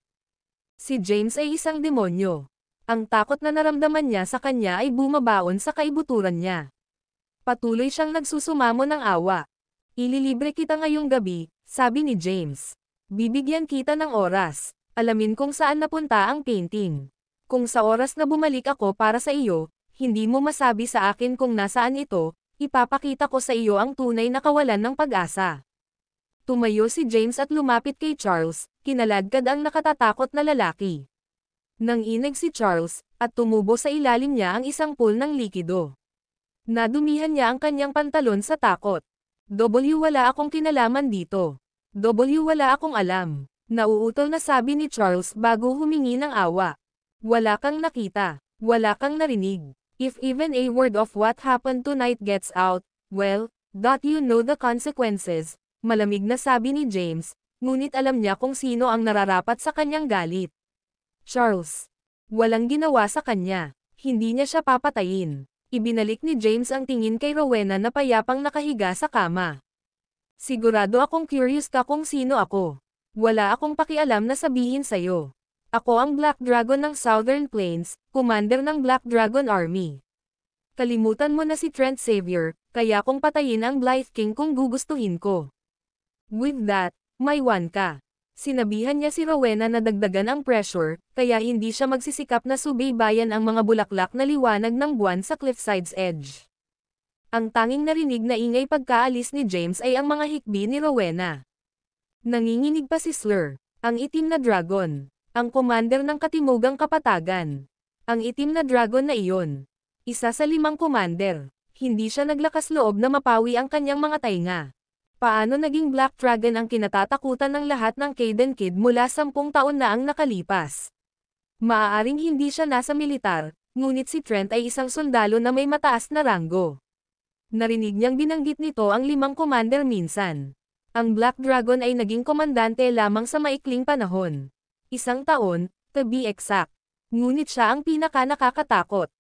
Si James ay isang demonyo. Ang takot na naramdaman niya sa kanya ay bumabaon sa kaibuturan niya. Patuloy siyang nagsusumamo ng awa. Ililibre kita ngayong gabi, sabi ni James. Bibigyan kita ng oras. Alamin kung saan napunta ang painting. Kung sa oras na bumalik ako para sa iyo, hindi mo masabi sa akin kung nasaan ito, ipapakita ko sa iyo ang tunay na kawalan ng pag-asa. Tumayo si James at lumapit kay Charles, kinaladkad ang nakatatakot na lalaki. Nanginig si Charles, at tumubo sa ilalim niya ang isang pool ng likido. Nadumihan niya ang kanyang pantalon sa takot. Wala akong kinalaman dito. Wala akong alam. Nauutol na sabi ni Charles bago humingi ng awa. Wala kang nakita. Wala kang narinig. If even a word of what happened tonight gets out, well, you know the consequences, malamig na sabi ni James, ngunit alam niya kung sino ang nararapat sa kanyang galit. Charles. Walang ginawa sa kanya. Hindi niya siya papatayin. Ibinalik ni James ang tingin kay Rowena na payapang nakahiga sa kama. Sigurado akong curious ka kung sino ako. Wala akong pakialam na sabihin sa'yo. Ako ang Black Dragon ng Southern Plains, commander ng Black Dragon Army. Kalimutan mo na si Trent Xavier, kaya kong patayin ang Blythe King kung gugustuhin ko. With that, may one ka. Sinabihan niya si Rowena na dagdagan ang pressure, kaya hindi siya magsisikap na subaybayan ang mga bulaklak na liwanag ng buwan sa cliffside's edge. Ang tanging narinig na ingay pagkaalis ni James ay ang mga hikbi ni Rowena. Nanginginig pa si Slur, ang itim na dragon. Ang commander ng Katimugang Kapatagan. Ang itim na dragon na iyon. Isa sa 5 commander. Hindi siya naglakas loob na mapawi ang kanyang mga tainga. Paano naging Black Dragon ang kinatatakutan ng lahat ng Caden Kid mula 10 taon na ang nakalipas? Maaaring hindi siya nasa militar, ngunit si Trent ay isang sundalo na may mataas na ranggo. Narinig niyang binanggit nito ang 5 commander minsan. Ang Black Dragon ay naging komandante lamang sa maikling panahon. 1 taon, to be exact. Ngunit siya ang pinaka nakakatakot.